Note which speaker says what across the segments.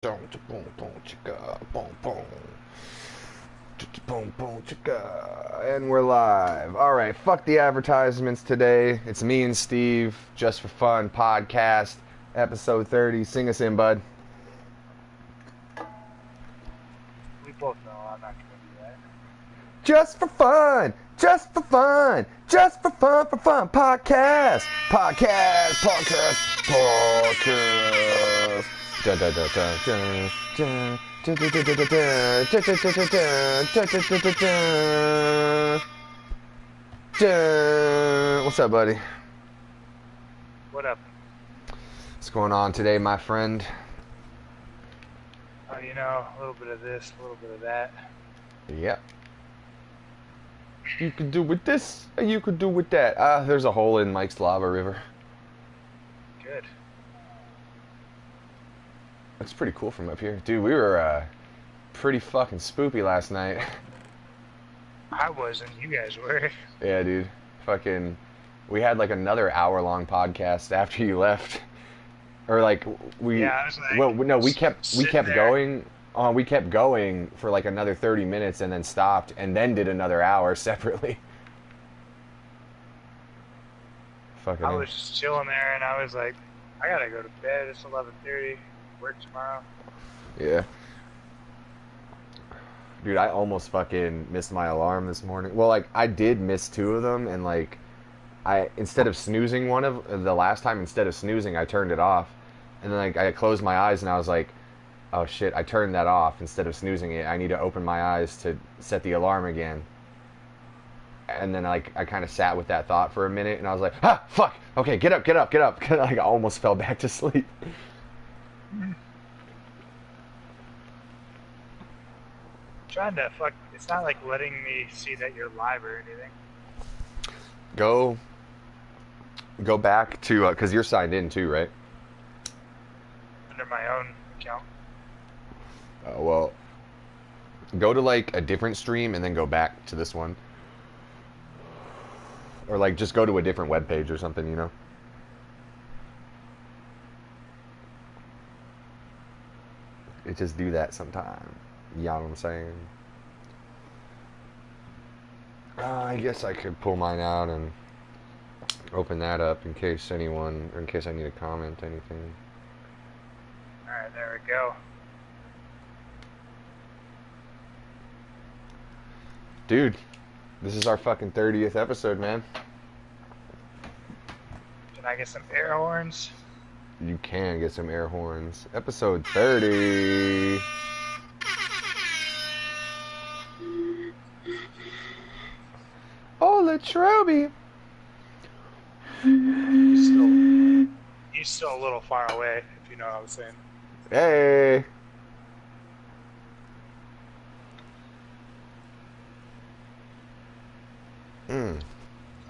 Speaker 1: Boom, boom, boom, chicka, boom, boom. Boom, boom, chicka. And we're live. All right, fuck the advertisements today. It's me and Steve, Just for Fun podcast, episode 30. Sing us in, bud.
Speaker 2: We both know I'm not going to do that.
Speaker 1: Just for fun, just for fun, just for fun, podcast, podcast, podcast, podcast. Da, da, da, da, da, da. What's up, buddy?
Speaker 2: What up?
Speaker 1: What's going on today, my friend?
Speaker 2: Oh, you know, a little bit of this, a little bit of that.
Speaker 1: Yep. You could do with this, or you could do with that. There's a hole in Mike's lava river.
Speaker 2: Good.
Speaker 1: That's pretty cool from up here. Dude, we were pretty fucking spoopy last night.
Speaker 2: I wasn't. You guys were.
Speaker 1: Yeah, dude. Fucking, we had like another hour-long podcast after you left. Or like we.
Speaker 2: Yeah, I was like,
Speaker 1: well, no, we kept
Speaker 2: there.
Speaker 1: going. We kept going for like another 30 minutes and then stopped and then did another hour separately. Fucking.
Speaker 2: I was just chilling there, and I was like, I gotta go to bed. It's 11:30. Work tomorrow.
Speaker 1: Yeah. Dude, I almost fucking missed my alarm this morning. Well, like, I did miss two of them, and, like, instead of snoozing the last time, instead of snoozing, I turned it off. And then, like, I closed my eyes, and I was like, oh, shit, I turned that off instead of snoozing it. I need to open my eyes to set the alarm again. And then, like, I kind of sat with that thought for a minute, and I was like, ah, fuck, okay, get up. Like, I almost fell back to sleep.
Speaker 2: Trying to fuck. It's not like letting me see that you're live or anything.
Speaker 1: Go back to, because you're signed in too, right?
Speaker 2: Under my own account.
Speaker 1: Well, go to like a different stream and then go back to this one. Or like just go to a different web page or something, you know? It just do that sometime. You know what I'm saying? I guess I could pull mine out and open that up in case I need to comment anything.
Speaker 2: Alright, there we go.
Speaker 1: Dude, this is our fucking 30th episode, man.
Speaker 2: Can I get some air horns?
Speaker 1: You can get some air horns. Episode 30. Ole Latrobe.
Speaker 2: He's still a little far away, if you know what I'm saying.
Speaker 1: Hey.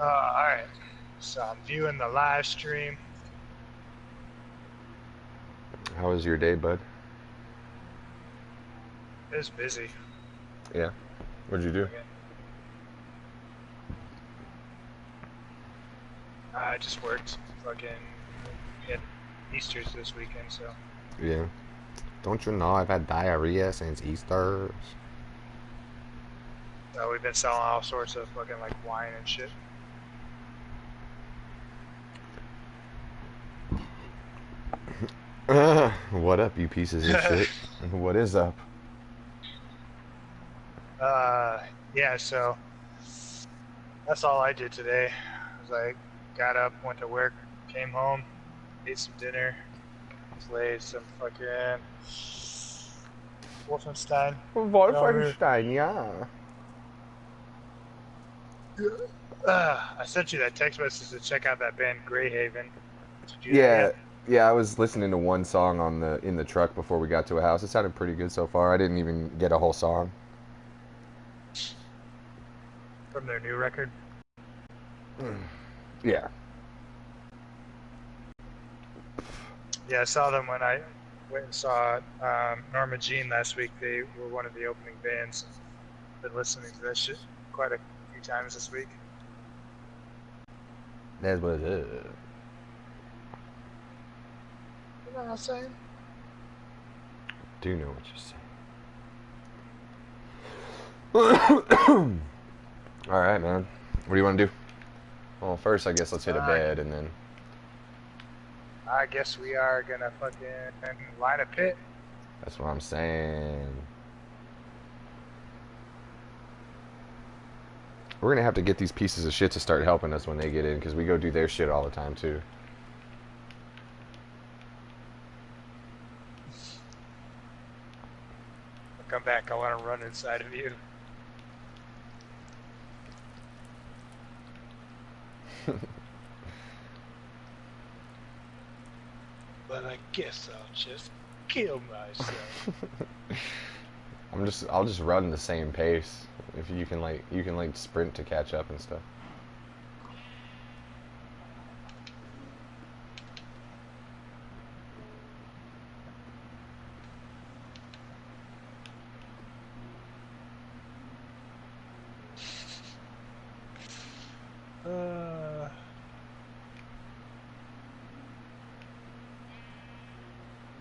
Speaker 2: Alright. So I'm viewing the live stream.
Speaker 1: How was your day, bud?
Speaker 2: It was busy.
Speaker 1: Yeah. What'd you do?
Speaker 2: I just worked. Fucking had Easter's this weekend, so.
Speaker 1: Yeah. Don't you know I've had diarrhea since Easter?
Speaker 2: So we've been selling all sorts of fucking like wine and shit.
Speaker 1: What up, you pieces of shit? What is up?
Speaker 2: Yeah, so that's all I did today. I was like, got up, went to work, came home, ate some dinner, played some fucking Wolfenstein.
Speaker 1: Wolfenstein, yeah.
Speaker 2: I sent you that text message to check out that band Greyhaven. Did you do
Speaker 1: Yeah.
Speaker 2: that yet?
Speaker 1: Yeah, I was listening to one song in the truck before we got to a house. It sounded pretty good so far. I didn't even get a whole song.
Speaker 2: From their new record.
Speaker 1: Yeah.
Speaker 2: Yeah, I saw them when I went and saw Norma Jean last week. They were one of the opening bands. Been listening to that shit quite a few times this week.
Speaker 1: That's what it is.
Speaker 2: You know what I'm saying?
Speaker 1: do know what you're saying. All right, man. What do you want to do? Well, first, I guess let's hit a bed, and then...
Speaker 2: I guess we are gonna fucking line a pit.
Speaker 1: That's what I'm saying. We're gonna have to get these pieces of shit to start helping us when they get in, because we go do their shit all the time, too.
Speaker 2: I'll come back. I want to run inside of you. But I guess I'll just kill myself.
Speaker 1: I'll just run the same pace. If you can like sprint to catch up and stuff.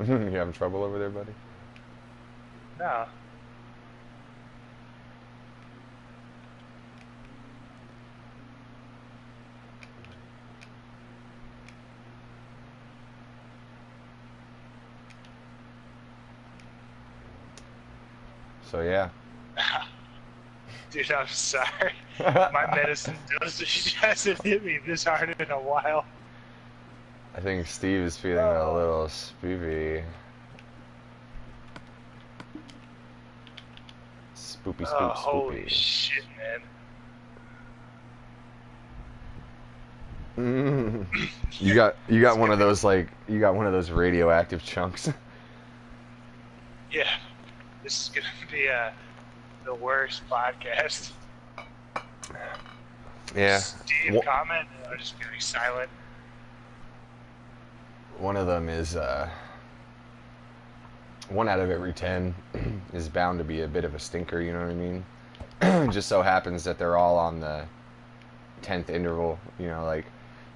Speaker 1: You having trouble over there, buddy?
Speaker 2: No.
Speaker 1: So yeah.
Speaker 2: Dude, I'm sorry. My medicine dosage hasn't hit me this hard in a while.
Speaker 1: I think Steve is feeling a little spoopy. Spoopy, spoopy.
Speaker 2: Holy shit,
Speaker 1: man. You got one of those radioactive chunks.
Speaker 2: Yeah. This is gonna be the worst podcast.
Speaker 1: Yeah.
Speaker 2: Steve, comment. I'm just gonna be silent.
Speaker 1: One of them is 1 out of every 10 is bound to be a bit of a stinker. You know what I mean? Just so happens that they're all on the 10th interval. You know, like,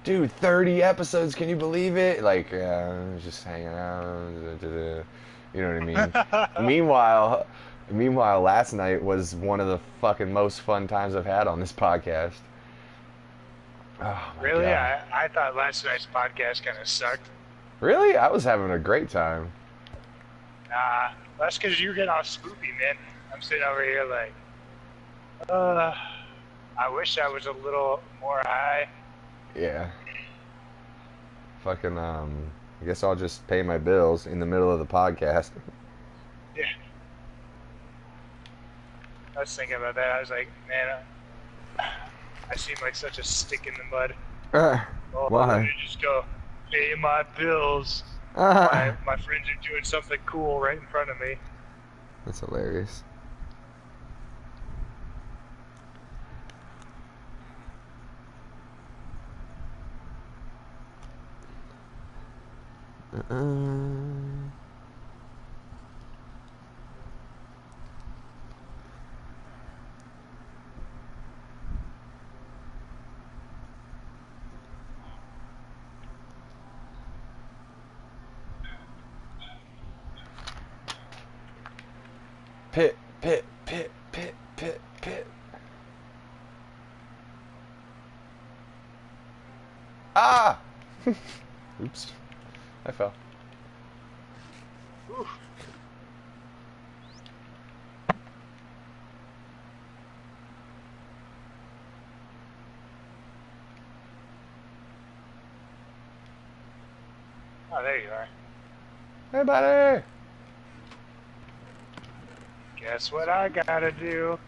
Speaker 1: dude, 30 episodes. Can you believe it? Like, just hanging out. You know what I mean? Meanwhile, last night was one of the fucking most fun times I've had on this podcast. Oh,
Speaker 2: really?
Speaker 1: God.
Speaker 2: I thought last night's podcast kind of sucked.
Speaker 1: Really? I was having a great time.
Speaker 2: Nah, that's because you're getting all spoopy, man. I'm sitting over here like, I wish I was a little more high.
Speaker 1: Yeah. Fucking, I guess I'll just pay my bills in the middle of the podcast.
Speaker 2: Yeah. I was thinking about that. I was like, man, I seem like such a stick in the mud.
Speaker 1: Why?
Speaker 2: I just go pay my bills. My friends are doing something cool right in front of me.
Speaker 1: That's hilarious. Pit, pit, pit, pit, pit, pit. Ah! Oops. I fell.
Speaker 2: Oof. Oh, there you are.
Speaker 1: Hey, buddy!
Speaker 2: Guess what I gotta do?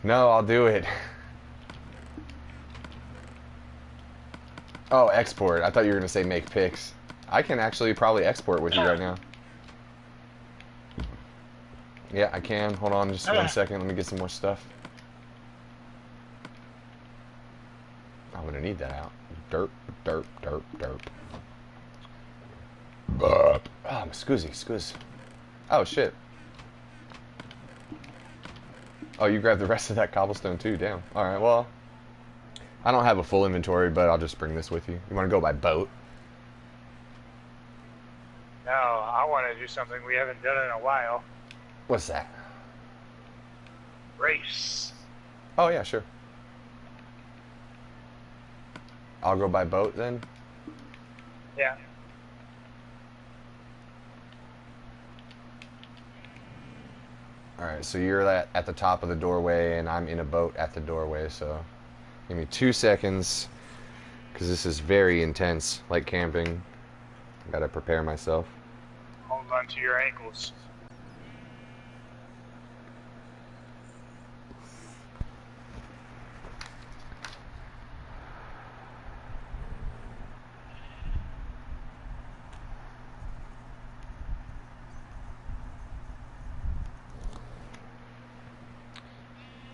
Speaker 1: No, I'll do it. Oh, export. I thought you were going to say make pics. I can actually probably export with you right now. Yeah, I can. Hold on just 1 second. Let me get some more stuff. I'm going to need that out. Derp, derp, derp, derp. Oh, excuse. Oh, shit. Oh, you grabbed the rest of that cobblestone too. Damn. Alright, well, I don't have a full inventory, but I'll just bring this with you. You want to go by boat?
Speaker 2: No, I want to do something we haven't done in a while.
Speaker 1: What's that?
Speaker 2: Race.
Speaker 1: Oh yeah, sure. I'll go by boat then.
Speaker 2: Yeah.
Speaker 1: All right, so you're at the top of the doorway, and I'm in a boat at the doorway. So give me 2 seconds, because this is very intense, like camping. I gotta prepare myself.
Speaker 2: Hold on to your ankles.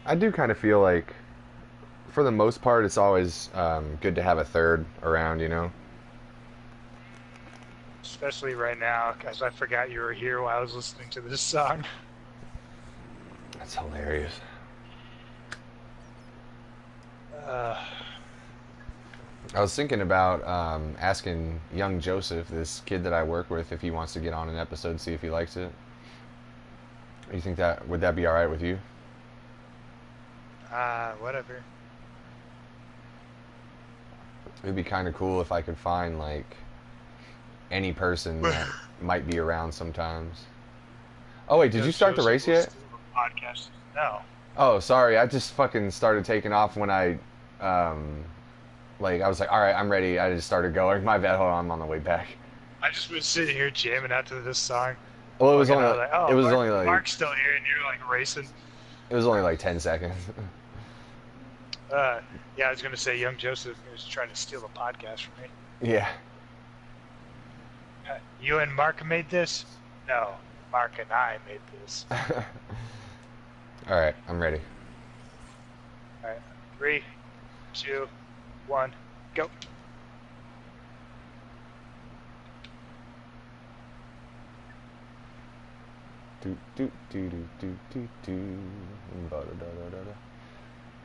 Speaker 1: I do kind of feel like, for the most part, it's always good to have a third around, you know?
Speaker 2: Especially right now, because I forgot you were here while I was listening to this song.
Speaker 1: That's hilarious.
Speaker 2: Uh,
Speaker 1: I was thinking about asking young Joseph, this kid that I work with, if he wants to get on an episode, see if he likes it. You think would that be all right with you?
Speaker 2: whatever.
Speaker 1: It'd be kind of cool if I could find like any person that might be around sometimes. Oh wait, did you start the race yet?
Speaker 2: Podcast. No.
Speaker 1: Oh, sorry, I just fucking started taking off when I I was like, all right, I'm ready. I just started going. My bad. Hold on, I'm on the way back.
Speaker 2: I just been sitting here jamming out to this song.
Speaker 1: Well, it was only
Speaker 2: like, oh,
Speaker 1: it was
Speaker 2: Mark,
Speaker 1: only like
Speaker 2: Mark's still here, and you're like racing.
Speaker 1: it was only like 10 seconds.
Speaker 2: Yeah, I was gonna say, young Joseph was trying to steal a podcast from me.
Speaker 1: Yeah.
Speaker 2: You and Mark made this? No, Mark and I made this.
Speaker 1: All right, I'm ready.
Speaker 2: All right, 3, 2, 1, go.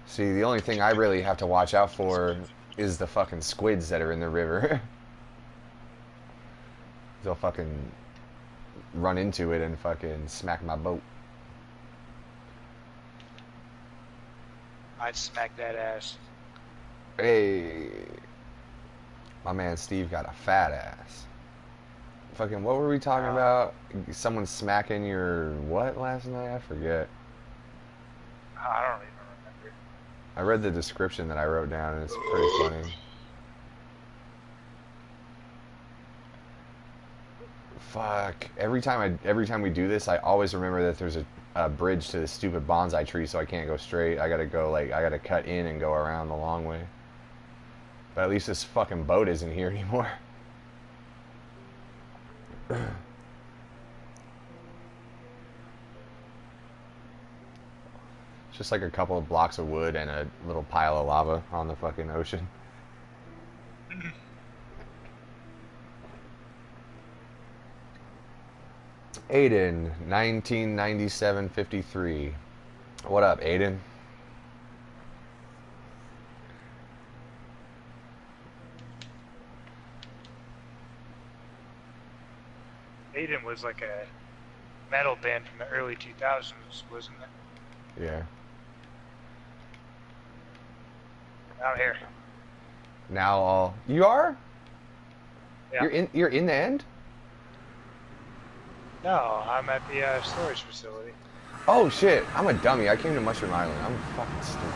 Speaker 2: See, the
Speaker 1: only thing I really have to watch out for is the fucking squids that are in the river. They'll fucking run into it and fucking smack my boat.
Speaker 2: I'd smack that ass.
Speaker 1: Hey, my man Steve got a fat ass. Fucking, what were we talking about? Someone smacking your what last night? I forget.
Speaker 2: I don't even remember.
Speaker 1: I read the description that I wrote down, and it's pretty funny. Fuck. Every time we do this, I always remember that there's a bridge to this stupid bonsai tree, so I can't go straight. I gotta cut in and go around the long way. But at least this fucking boat isn't here anymore. It's just like a couple of blocks of wood and a little pile of lava on the fucking ocean. Aiden, 1997-53. What up, Aiden?
Speaker 2: Aiden was like a metal band from the early 2000s, wasn't it?
Speaker 1: Yeah.
Speaker 2: I'm here.
Speaker 1: Now you are?
Speaker 2: Yeah.
Speaker 1: You're in the end?
Speaker 2: No, I'm at the storage facility.
Speaker 1: Oh shit, I'm a dummy. I came to Mushroom Island. I'm fucking stupid.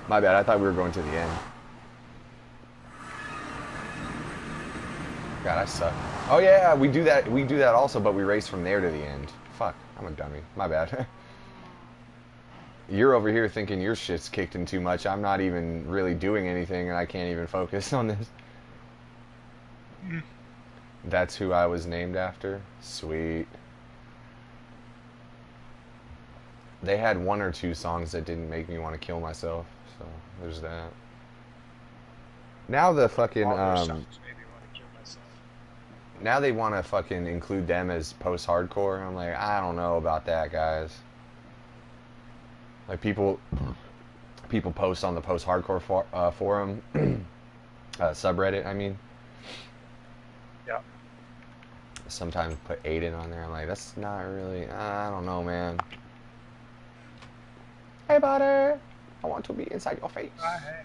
Speaker 1: My bad, I thought we were going to the end. God, I suck. Oh yeah, we do that also, but we race from there to the end. Fuck, I'm a dummy. My bad. You're over here thinking your shit's kicked in too much. I'm not even really doing anything, and I can't even focus on this. That's who I was named after? Sweet. They had 1 or 2 songs that didn't make me want to kill myself, so there's that. Now the fucking now they want to fucking include them as post-hardcore. I'm like, I don't know about that, guys. Like people post on the post-hardcore forum, subreddit. I mean,
Speaker 2: yeah.
Speaker 1: sometimes put Aiden on there. I'm like, that's not really. I don't know, man. Hey, butter. I want to be inside your face.
Speaker 2: Hey.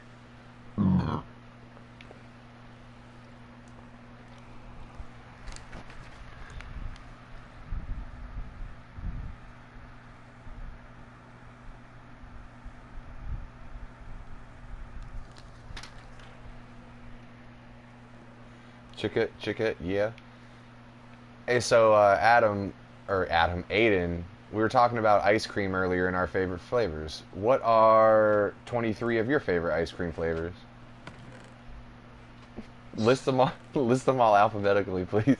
Speaker 1: Chicka, yeah. Hey, so Aiden, we were talking about ice cream earlier in our favorite flavors. What are 23 of your favorite ice cream flavors? List them all. List them all alphabetically, please.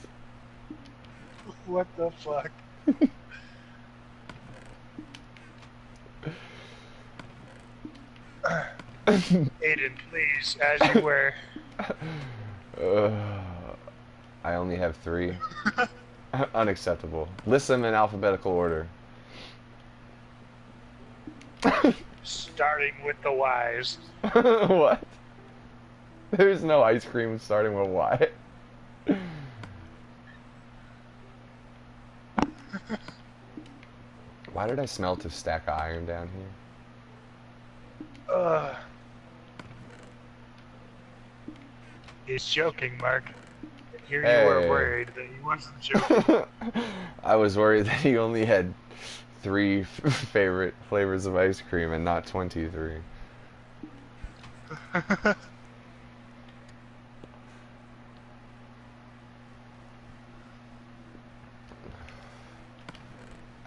Speaker 2: What the fuck? Aiden, please, as you were.
Speaker 1: Uh, I only have three. Unacceptable. List them in alphabetical order.
Speaker 2: Starting with the Y's.
Speaker 1: What? There's no ice cream starting with Y. Why did I smelt a stack of iron down here?
Speaker 2: He's joking, Mark. And here you were
Speaker 1: Hey.
Speaker 2: worried that he wasn't joking.
Speaker 1: I was worried that he only had three favorite flavors of ice cream and not 23.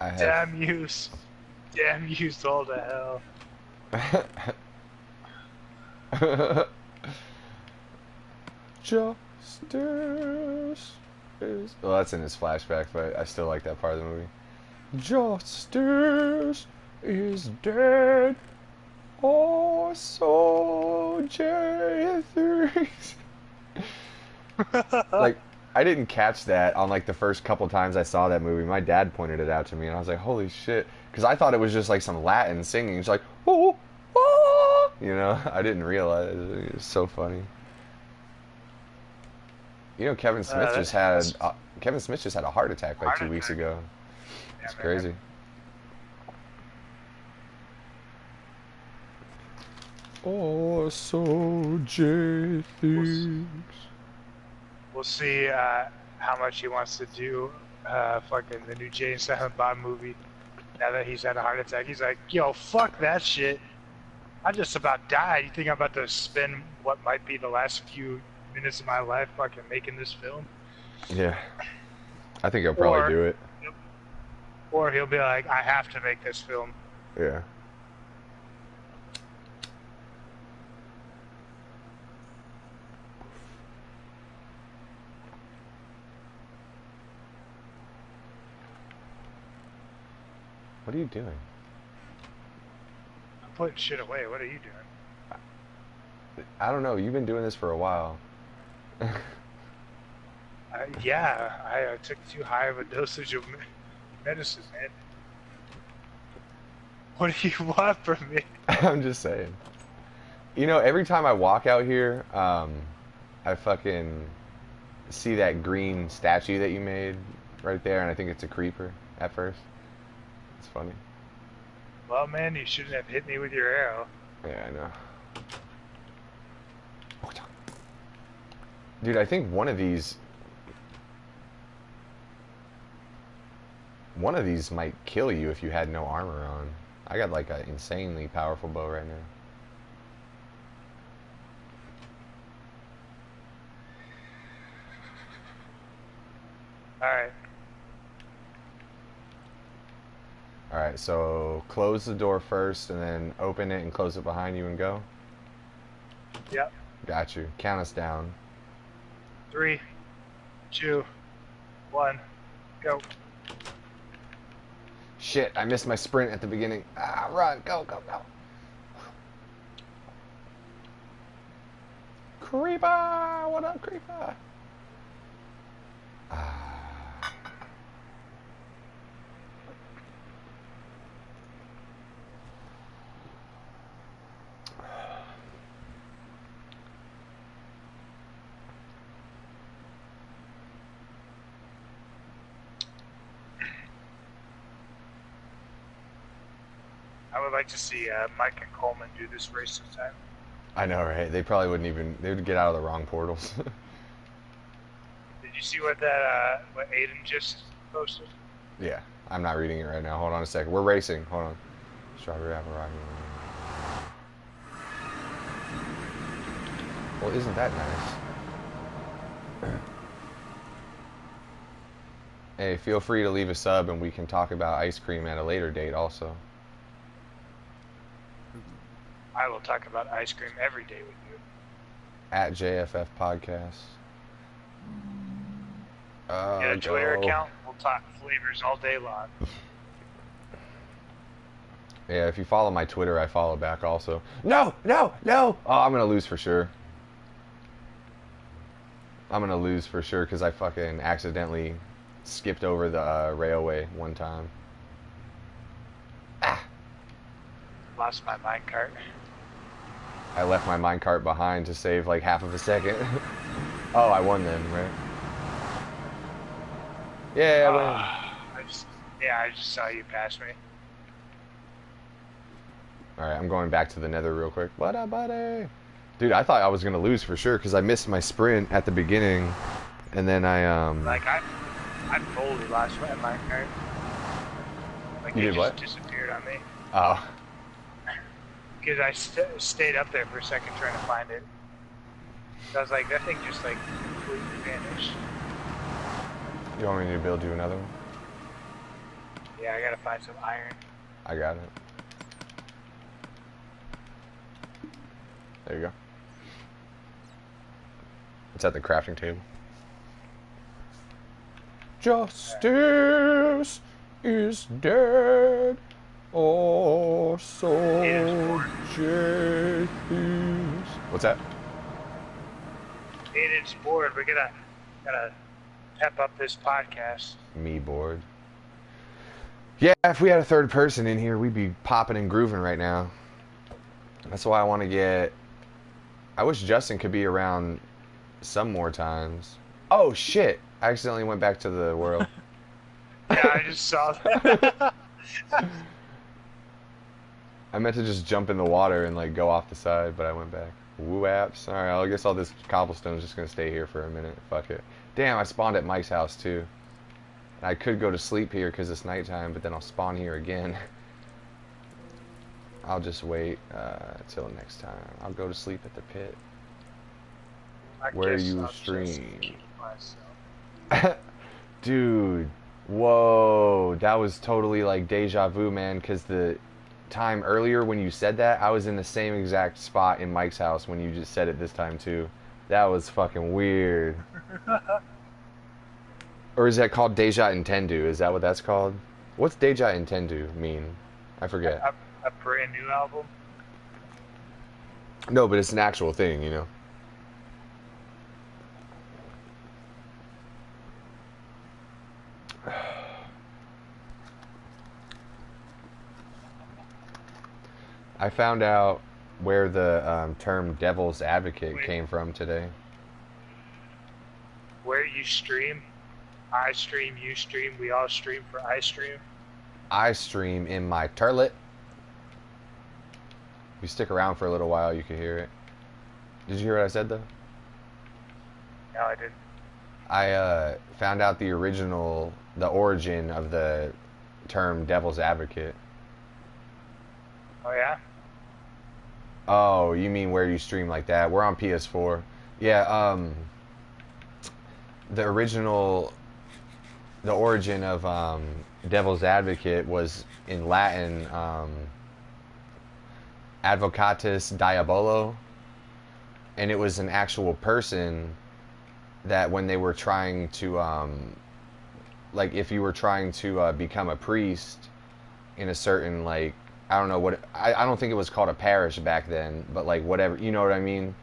Speaker 1: I have.
Speaker 2: Damn you, soul to hell.
Speaker 1: Justice is. Well, that's in his flashback, but I still like that part of the movie. Justice is dead. Oh, so J3. Like, I didn't catch that on like the first couple times I saw that movie. My dad pointed it out to me, and I was like, "Holy shit!" Because I thought it was just like some Latin singing. It's like, "Oh, oh," you know. I didn't realize it was so funny. You know, Kevin Smith just had a heart attack like 2 weeks ago.
Speaker 2: Yeah,
Speaker 1: It's crazy. Oh, so J things.
Speaker 2: We'll see how much he wants to do fucking the new Jay and Silent Bob movie now that he's had a heart attack. He's like, yo, fuck that shit. I just about died. You think I'm about to spend what might be the last few minutes of my life fucking making this film?
Speaker 1: Yeah. I think he'll probably do it.
Speaker 2: Or he'll be like, I have to make this film.
Speaker 1: Yeah. What are you doing?
Speaker 2: I'm putting shit away. What are you doing?
Speaker 1: I don't know. You've been doing this for a while.
Speaker 2: Yeah, I took too high of a dosage of medicine, man. What do you want from me?
Speaker 1: I'm just saying. You know, every time I walk out here, I fucking see that green statue that you made right there, and I think it's a creeper at first. It's funny.
Speaker 2: Well, man, you shouldn't have hit me with your arrow.
Speaker 1: Yeah, I know. Dude, I think one of these might kill you if you had no armor on. I got like an insanely powerful bow right now.
Speaker 2: Alright.
Speaker 1: Alright, so close the door first and then open it and close it behind you and go.
Speaker 2: Yep.
Speaker 1: Got you. Count us down.
Speaker 2: 3, 2, 1, go.
Speaker 1: Shit, I missed my sprint at the beginning. Ah, run, go, go, go. Creeper! What up, creeper? Ah.
Speaker 2: like to see Mike and Coleman do this race sometime.
Speaker 1: I know, right? They probably wouldn't even. They would get out of the wrong portals.
Speaker 2: Did you see what that what Aiden just posted?
Speaker 1: Yeah, I'm not reading it right now. Hold on a second. We're racing. Hold on. Strawberry apple rocky. Well, isn't that nice? Hey, feel free to leave a sub and we can talk about ice cream at a later date also.
Speaker 2: I will talk about ice cream every day with you.
Speaker 1: At JFF Podcast.
Speaker 2: Get a Twitter account. We'll talk flavors all day long.
Speaker 1: Yeah, if you follow my Twitter, I follow back also. No! Oh, I'm going to lose for sure. I'm going to lose for sure because I fucking accidentally skipped over the railway one time. Ah!
Speaker 2: Lost my minecart.
Speaker 1: I left my minecart behind to save like half of a second. Oh, I won then, right? Yeah, I win.
Speaker 2: I just saw you pass me.
Speaker 1: Alright, I'm going back to the nether real quick. What up, buddy? Dude, I thought I was going to lose for sure because I missed my sprint at the beginning. And then I
Speaker 2: totally lost my minecart. Like,
Speaker 1: you did what?
Speaker 2: It just disappeared on me.
Speaker 1: Oh.
Speaker 2: Because I stayed up there for a second trying to find it. So I was like, that thing just like completely vanished.
Speaker 1: You want me to build you another one?
Speaker 2: Yeah, I gotta find some iron.
Speaker 1: I got it. There you go. It's at the crafting table. Justice is dead. Oh, so justice. What's that?
Speaker 2: Aiden's bored. We gotta pep up this podcast.
Speaker 1: Me bored. Yeah, if we had a third person in here, we'd be popping and grooving right now. That's why I want to get... I wish Justin could be around some more times. Oh, shit. I accidentally went back to the world.
Speaker 2: Yeah, I just saw that.
Speaker 1: I meant to just jump in the water and, like, go off the side, but I went back. Woo apps. Alright, I guess all this cobblestone is just going to stay here for a minute. Fuck it. Damn, I spawned at Mike's house, too. And I could go to sleep here because it's nighttime, but then I'll spawn here again. I'll just wait till next time. I'll go to sleep at the pit. Where you stream. Dude, whoa, that was totally like deja vu, man, because the time earlier when you said that, I was in the same exact spot in Mike's house when you just said it this time too. That was fucking weird. Or is that called deja intendu? Is that what that's called? What's deja intendu mean? I forget.
Speaker 2: A brand new album?
Speaker 1: No, but it's an actual thing, you know. I found out where the term devil's advocate came from today.
Speaker 2: Where you stream? I stream, you stream, we all stream for I stream?
Speaker 1: I stream in my turlet. If you stick around for a little while, you can hear it. Did you hear what I said, though?
Speaker 2: No, I didn't.
Speaker 1: I found out the origin of the term devil's advocate.
Speaker 2: Oh, yeah?
Speaker 1: Oh, you mean where you stream like that? We're on PS4. Yeah, the origin of devil's advocate was in Latin, advocatus diabolo, and it was an actual person that when they were trying to, like if you were trying to become a priest in a certain, like, I don't know what, I don't think it was called a parish back then, but like whatever, you know what I mean?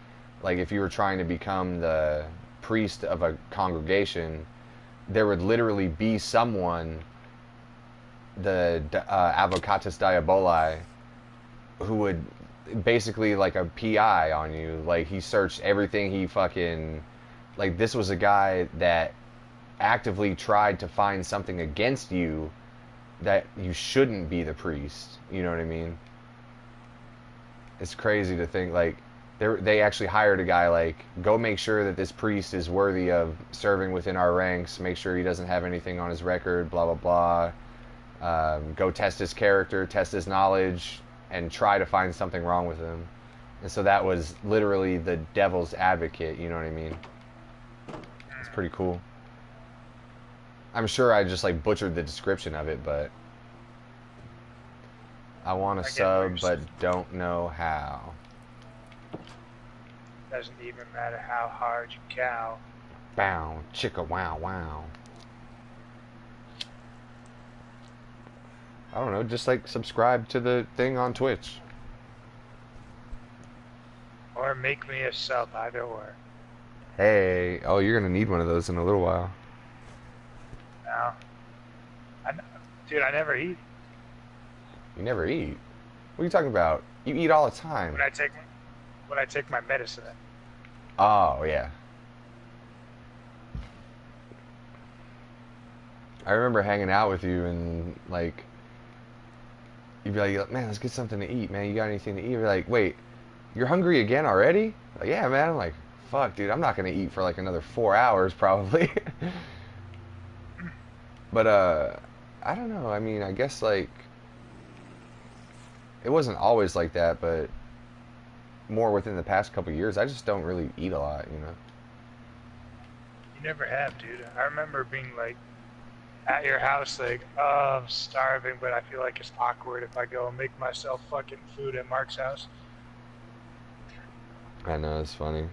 Speaker 1: Like if you were trying to become the priest of a congregation, there would literally be someone, the advocatus diaboli, who would basically like a PI on you. Like he searched everything. He fucking, like, this was a guy that actively tried to find something against you that you shouldn't be the priest. You know what I mean? It's crazy to think like they actually hired a guy like go make sure that this priest is worthy of serving within our ranks. Make sure he doesn't have anything on his record. Blah blah blah. Go test his character, test his knowledge, and try to find something wrong with him. And so that was literally the devil's advocate. You know what I mean? It's pretty cool. I'm sure I just like butchered the description of it, but I want to sub, but don't know how.
Speaker 2: Doesn't even matter how hard you cow.
Speaker 1: Bow, chicka, wow, wow. I don't know, just like subscribe to the thing on Twitch.
Speaker 2: Or make me a sub, either or.
Speaker 1: Hey, oh, you're gonna need one of those in a little while.
Speaker 2: No. Dude, I never eat.
Speaker 1: You never eat? What are you talking about? You eat all the time.
Speaker 2: When I take my medicine.
Speaker 1: Oh, yeah. I remember hanging out with you and, like, you'd be like, man, let's get something to eat, man. You got anything to eat? You're like, wait, you're hungry again already? Like, yeah, man. I'm like, fuck, dude, I'm not going to eat for, like, another 4 hours, probably. But, I don't know. I mean, I guess, like, it wasn't always like that, but more within the past couple of years, I just don't really eat a lot, you know?
Speaker 2: You never have, dude. I remember being, like, at your house, like, oh, I'm starving, but I feel like it's awkward if I go and make myself fucking food at Mark's house.
Speaker 1: I know, it's funny.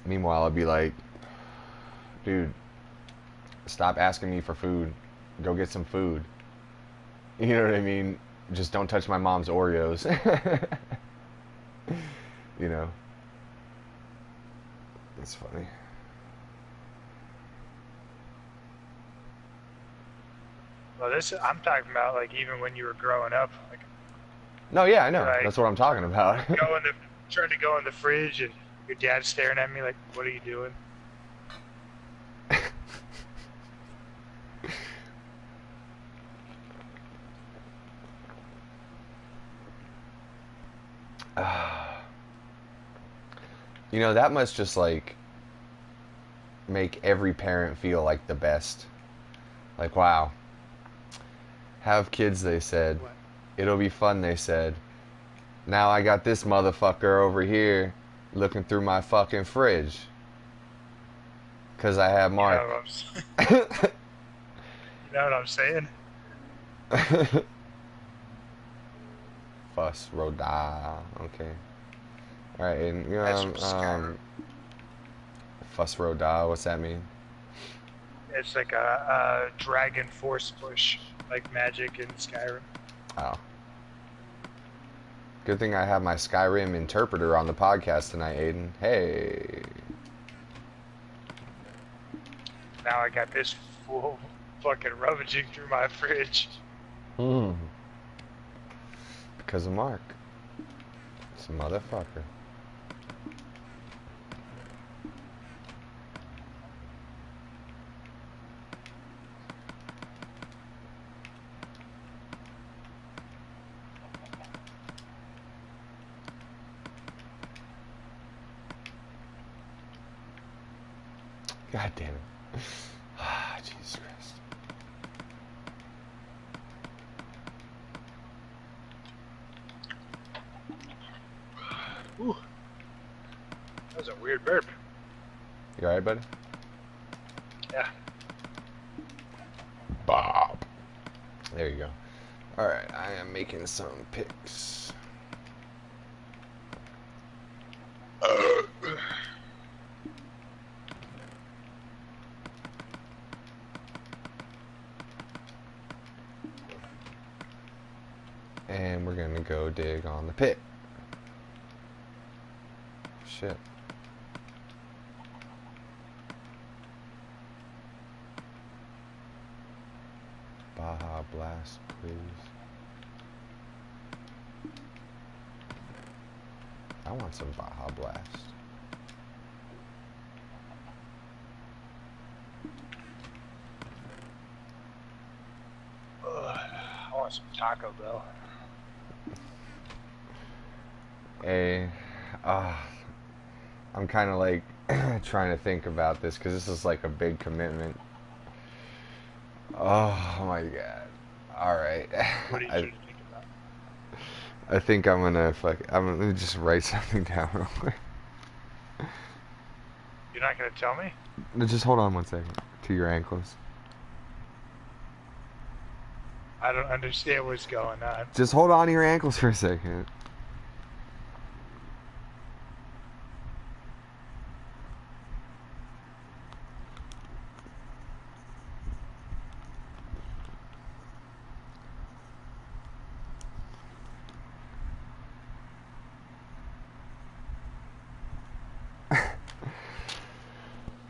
Speaker 1: Meanwhile, I'd be like, dude, stop asking me for food. Go get some food. You know what I mean? Just don't touch my mom's Oreos. You know? It's funny.
Speaker 2: Well, I'm talking about, like, even when you were growing up. Like,
Speaker 1: no, yeah, I know.
Speaker 2: like,
Speaker 1: that's what I'm talking about.
Speaker 2: Trying to go in the fridge and your dad's staring at me like, what are you doing?
Speaker 1: You know, that must just, like, make every parent feel like the best. Like, wow. Have kids, they said.
Speaker 2: What?
Speaker 1: It'll be fun, they said. Now I got this motherfucker over here looking through my fucking fridge. Because I have Mark.
Speaker 2: You know what I'm saying?
Speaker 1: Fuss Roda. Okay. Alright, and Fuss Roda, what's that mean?
Speaker 2: It's like a dragon force push, like magic in Skyrim.
Speaker 1: Oh. Good thing I have my Skyrim interpreter on the podcast tonight, Aiden. Hey.
Speaker 2: Now I got this fool fucking rummaging through my fridge.
Speaker 1: Because of Mark. It's a motherfucker. God damn it. Ah, Jesus Christ.
Speaker 2: Ooh. That was a weird burp.
Speaker 1: You alright, buddy?
Speaker 2: Yeah.
Speaker 1: Bob. There you go. Alright, I am making some picks. And we're gonna go dig on the pit. Shit. Baja Blast, please. I want some Baja Blast.
Speaker 2: Taco Bell.
Speaker 1: Hey, I'm kind of like trying to think about this because this is like a big commitment. Oh my god. All right.
Speaker 2: What are you
Speaker 1: I
Speaker 2: trying to think about?
Speaker 1: I think I'm gonna let me just write something down real quick.
Speaker 2: You're not gonna tell me?
Speaker 1: No, just hold on one second to your ankles.
Speaker 2: I don't understand what's going on.
Speaker 1: Just hold on to your ankles for a second.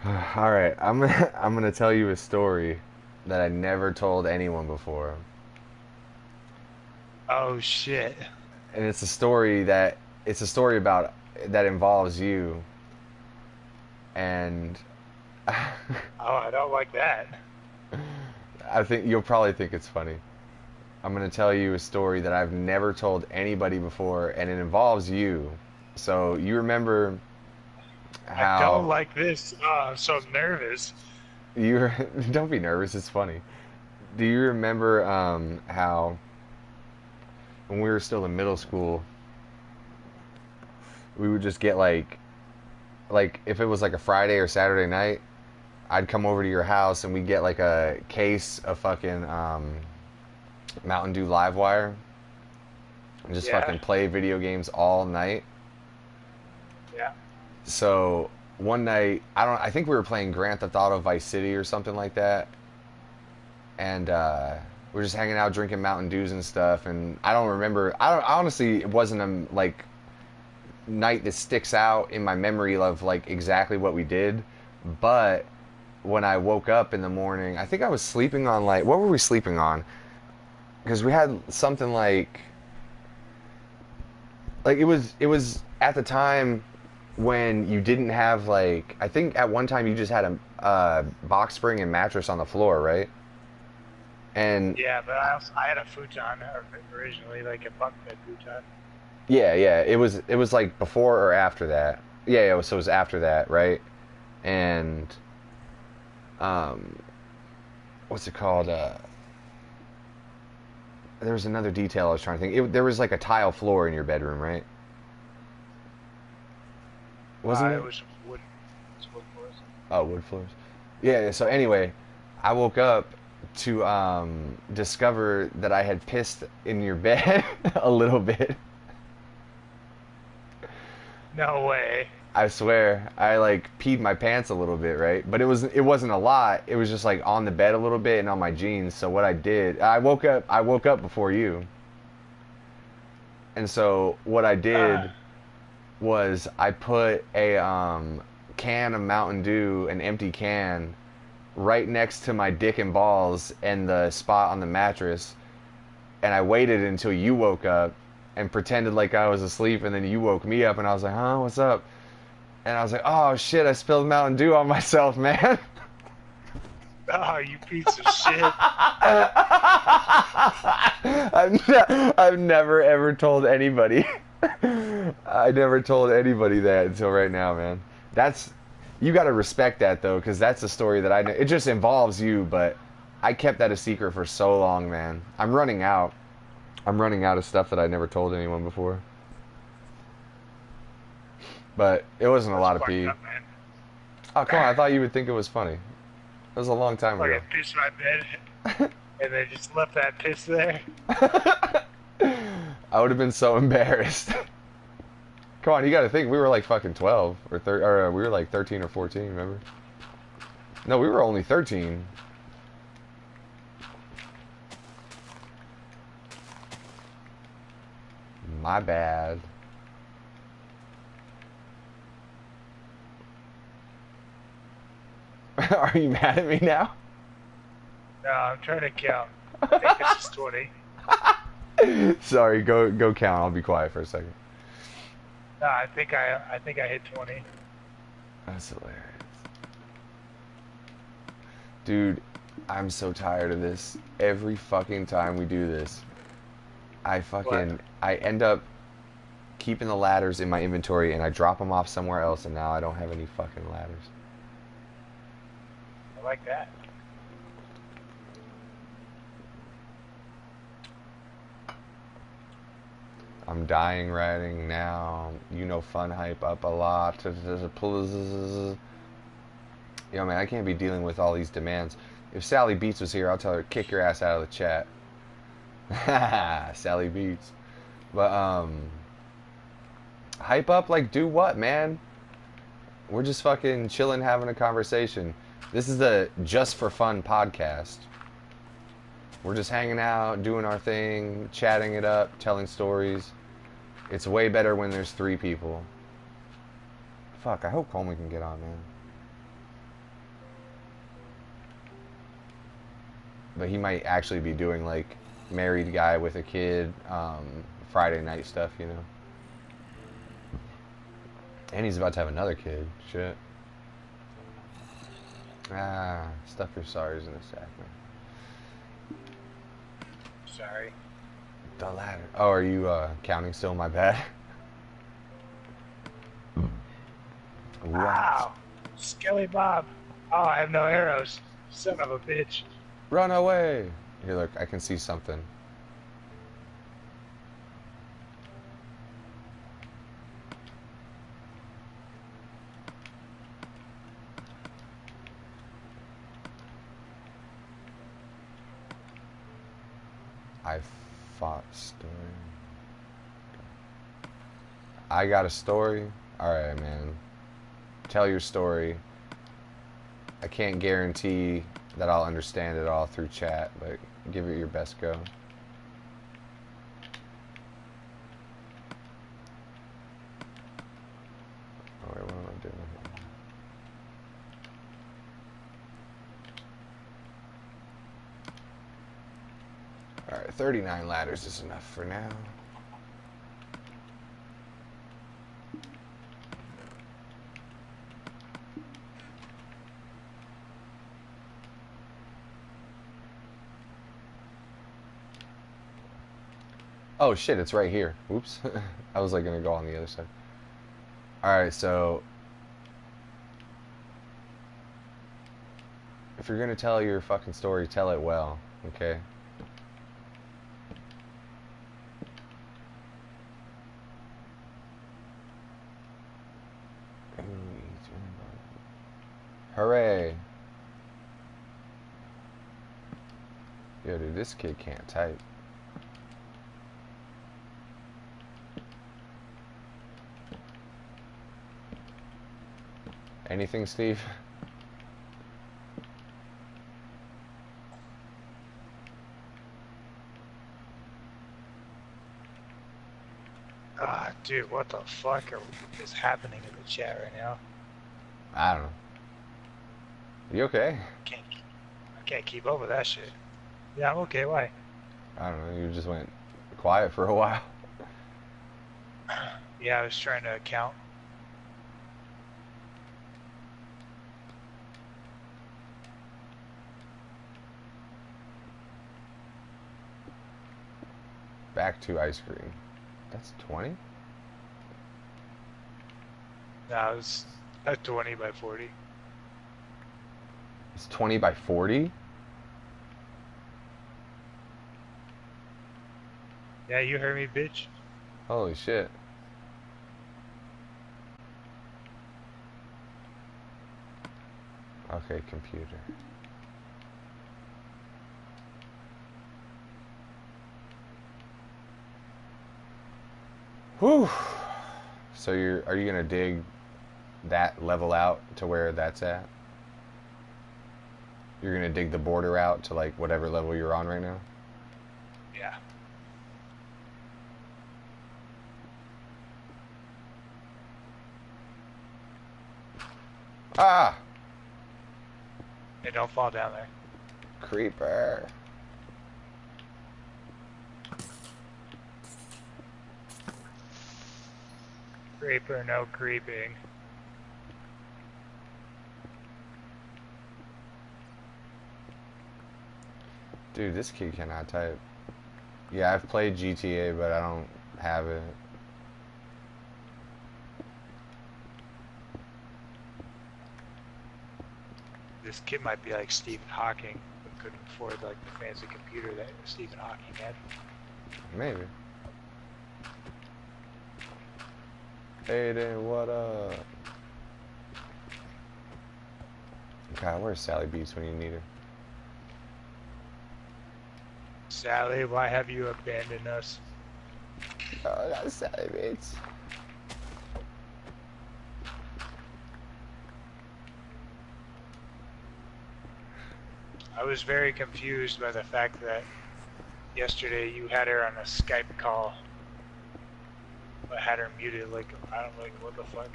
Speaker 1: All right, I'm gonna tell you a story that I never told anyone before,
Speaker 2: Oh shit.
Speaker 1: and it's a story about that involves you, and
Speaker 2: Oh, I don't like that.
Speaker 1: I think you'll probably think it's funny. I'm gonna tell you a story that I've never told anybody before, and it involves you. So you remember
Speaker 2: I don't
Speaker 1: how
Speaker 2: like this. Oh, I'm so nervous.
Speaker 1: you don't be nervous, it's funny. Do you remember how when we were still in middle school we would just get like if it was like a Friday or Saturday night, I'd come over to your house and we'd get like a case of fucking Mountain Dew Live Wire and just
Speaker 2: Yeah,
Speaker 1: fucking play video games all night.
Speaker 2: yeah.
Speaker 1: So one night, I think we were playing Grand Theft Auto Vice City or something like that, and we were just hanging out drinking Mountain Dews and stuff. And I don't remember. I don't honestly. It wasn't a like night that sticks out in my memory of like exactly what we did, but when I woke up in the morning, I think I was sleeping on like what were we sleeping on? Because we had something like it was at the time when you didn't have like I think at one time you just had a box spring and mattress on the floor, right? And
Speaker 2: Yeah, but I had a futon originally, like a bunk bed futon.
Speaker 1: yeah, it was like before or after that. Yeah, so it was after that, right? And um, what's it called? There was another detail I was trying to think. There was like a tile floor in your bedroom, right? Wasn't
Speaker 2: It
Speaker 1: it?
Speaker 2: was wood. It was wood floors.
Speaker 1: Oh, wood floors. Yeah. So anyway, I woke up to discover that I had pissed in your bed a little bit.
Speaker 2: No way.
Speaker 1: I swear, I like peed my pants a little bit, right? But it wasn't a lot. It was just like on the bed a little bit and on my jeans. So what I did, I woke up before you. And so what I did was I put a can of Mountain Dew, an empty can, right next to my dick and balls and the spot on the mattress, and I waited until you woke up and pretended like I was asleep, and then you woke me up and I was like, huh, what's up? And I was like, oh shit, I spilled Mountain Dew on myself, man.
Speaker 2: Oh, you piece of shit.
Speaker 1: I've never ever told anybody. I never told anybody that until right now, man. You got to respect that though, because that's a story that I know. It just involves you, but I kept that a secret for so long, man. I'm running out. I'm running out of stuff that I never told anyone before. But it wasn't a lot of
Speaker 2: Fucked
Speaker 1: pee.
Speaker 2: up, man.
Speaker 1: Oh, come on. I thought you would think it was funny. It was a long time
Speaker 2: Like
Speaker 1: ago.
Speaker 2: I pissed my bed, and they just left that piss there.
Speaker 1: I would have been so embarrassed. Come on, you got to think we were like fucking 12 or we were like 13 or 14, remember? No, we were only 13. My bad. Are you mad at me now?
Speaker 2: No, I'm trying to count. I think this is 20.
Speaker 1: Sorry, go count. I'll be quiet for a second.
Speaker 2: No, I think I hit 20.
Speaker 1: That's hilarious. Dude, I'm so tired of this. Every fucking time we do this,
Speaker 2: What?
Speaker 1: I end up keeping the ladders in my inventory and I drop them off somewhere else, and now I don't have any fucking ladders.
Speaker 2: I like that.
Speaker 1: I'm dying riding now. You know, fun hype up a lot. Yo, man, I can't be dealing with all these demands. If SallyBeatz was here, I'll tell her kick your ass out of the chat. SallyBeatz. But hype up like do what, man? We're just fucking chilling, having a conversation. This is the Just for Fun podcast. We're just hanging out, doing our thing, chatting it up, telling stories. It's way better when there's 3 people. Fuck, I hope Coleman can get on, man. But he might actually be doing like married guy with a kid, Friday night stuff, you know. And he's about to have another kid. Shit. Stuff your sorries in a sack, man.
Speaker 2: Sorry.
Speaker 1: The ladder. Oh, are you counting still? My bad.
Speaker 2: Wow. Skelly Bob. Oh, I have no arrows. Son of a bitch.
Speaker 1: Run away! Here, look, I can see something. I fought story. I got a story. Alright, man. Tell your story. I can't guarantee that I'll understand it all through chat, but give it your best go. Oh, wait, what am I doing here? Alright, 39 ladders is enough for now. Oh shit, it's right here. Oops. I was like gonna go on the other side. Alright, so if you're gonna tell your fucking story, tell it well, okay? Hooray. Yo, dude, this kid can't type. Anything, Steve?
Speaker 2: Ah, dude, what the fuck is happening in the chat right now?
Speaker 1: I don't know. You okay?
Speaker 2: I can't keep up with that shit. Yeah, I'm okay. Why?
Speaker 1: I don't know. You just went quiet for a while.
Speaker 2: Yeah, I was trying to count.
Speaker 1: Back to ice cream. That's 20?
Speaker 2: No, I was at 20 by 40.
Speaker 1: It's 20 by 40?
Speaker 2: Yeah, you heard me, bitch.
Speaker 1: Holy shit. Okay, computer. Whew. So are you gonna dig that level out to where that's at? You're gonna dig the border out to like whatever level you're on right now?
Speaker 2: Yeah.
Speaker 1: Ah!
Speaker 2: Hey, don't fall down there.
Speaker 1: Creeper.
Speaker 2: Creeper, no creeping.
Speaker 1: Dude, this kid cannot type. Yeah, I've played GTA, but I don't have it.
Speaker 2: This kid might be like Stephen Hawking, but couldn't afford like the fancy computer that Stephen Hawking had.
Speaker 1: Maybe. Aiden, what up? God, where's SallyBeatz when you need her?
Speaker 2: Sally, why have you abandoned us?
Speaker 1: Oh, that's SallyBeatz.
Speaker 2: I was very confused by the fact that yesterday you had her on a Skype call, but had her muted. Like, I don't like, what the fuck?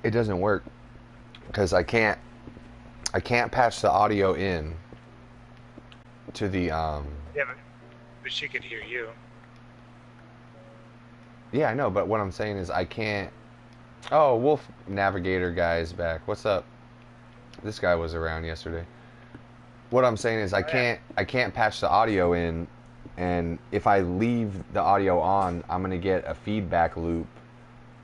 Speaker 1: It doesn't work because I can't patch the audio in to the
Speaker 2: Yeah, but she could hear you.
Speaker 1: Yeah, I know, but what I'm saying is I can't. Oh, Wolf Navigator guy's back. What's up? This guy was around yesterday. What I'm saying is
Speaker 2: Oh, yeah.
Speaker 1: I can't patch the audio in, and if I leave the audio on, I'm gonna get a feedback loop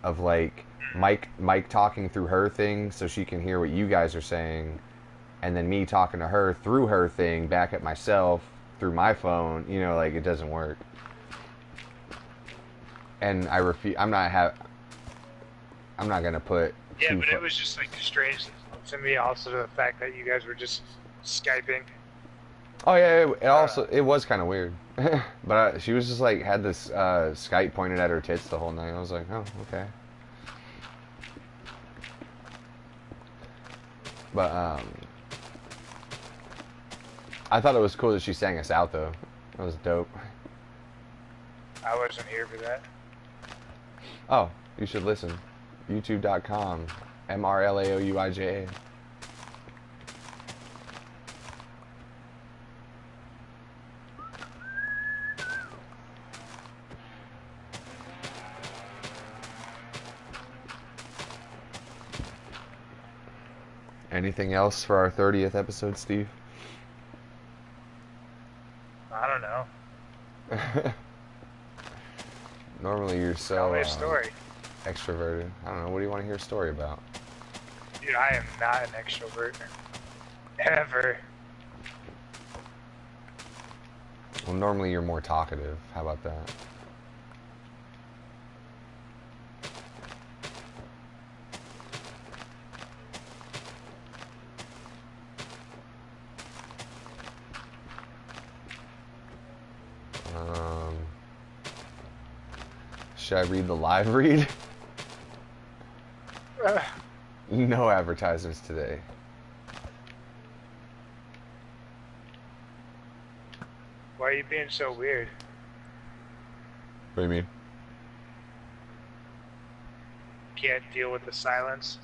Speaker 1: of like Mike talking through her thing so she can hear what you guys are saying, and then me talking to her through her thing back at myself through my phone. You know, like it doesn't work. And I refuse. I'm not gonna put
Speaker 2: Yeah,
Speaker 1: two.
Speaker 2: but it was just like strange to me also the fact that you guys were just Skyping.
Speaker 1: Oh yeah, it was kind of weird, but she was just like had this Skype pointed at her tits the whole night. I was like, oh okay. But I thought it was cool that she sang us out though. That was dope.
Speaker 2: I wasn't here for that.
Speaker 1: Oh, you should listen. YouTube.com, MRLAOUIJA. Anything else for our 30th episode, Steve?
Speaker 2: I don't know.
Speaker 1: Normally you're
Speaker 2: Tell
Speaker 1: so
Speaker 2: me a story.
Speaker 1: extroverted. I don't know. What do you want to hear a story about?
Speaker 2: Dude, I am not an extrovert. Ever.
Speaker 1: Well, normally you're more talkative. How about that? Should I read the live read? No advertisements today.
Speaker 2: Why are you being so weird?
Speaker 1: What do you mean?
Speaker 2: Can't deal with the silence?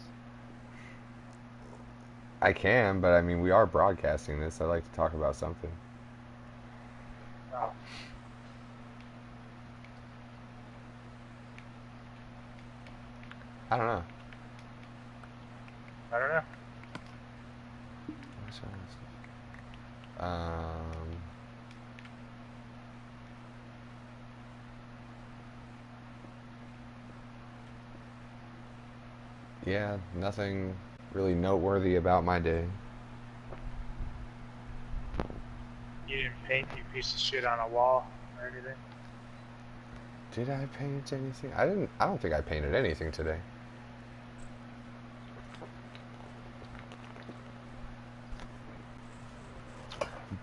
Speaker 1: I can, but I mean, we are broadcasting this. I like to talk about something.
Speaker 2: Oh.
Speaker 1: I don't know.
Speaker 2: I don't know.
Speaker 1: Yeah, nothing really noteworthy about my day.
Speaker 2: You didn't paint, you piece of shit, on a wall or anything?
Speaker 1: Did I paint anything? I don't think I painted anything today.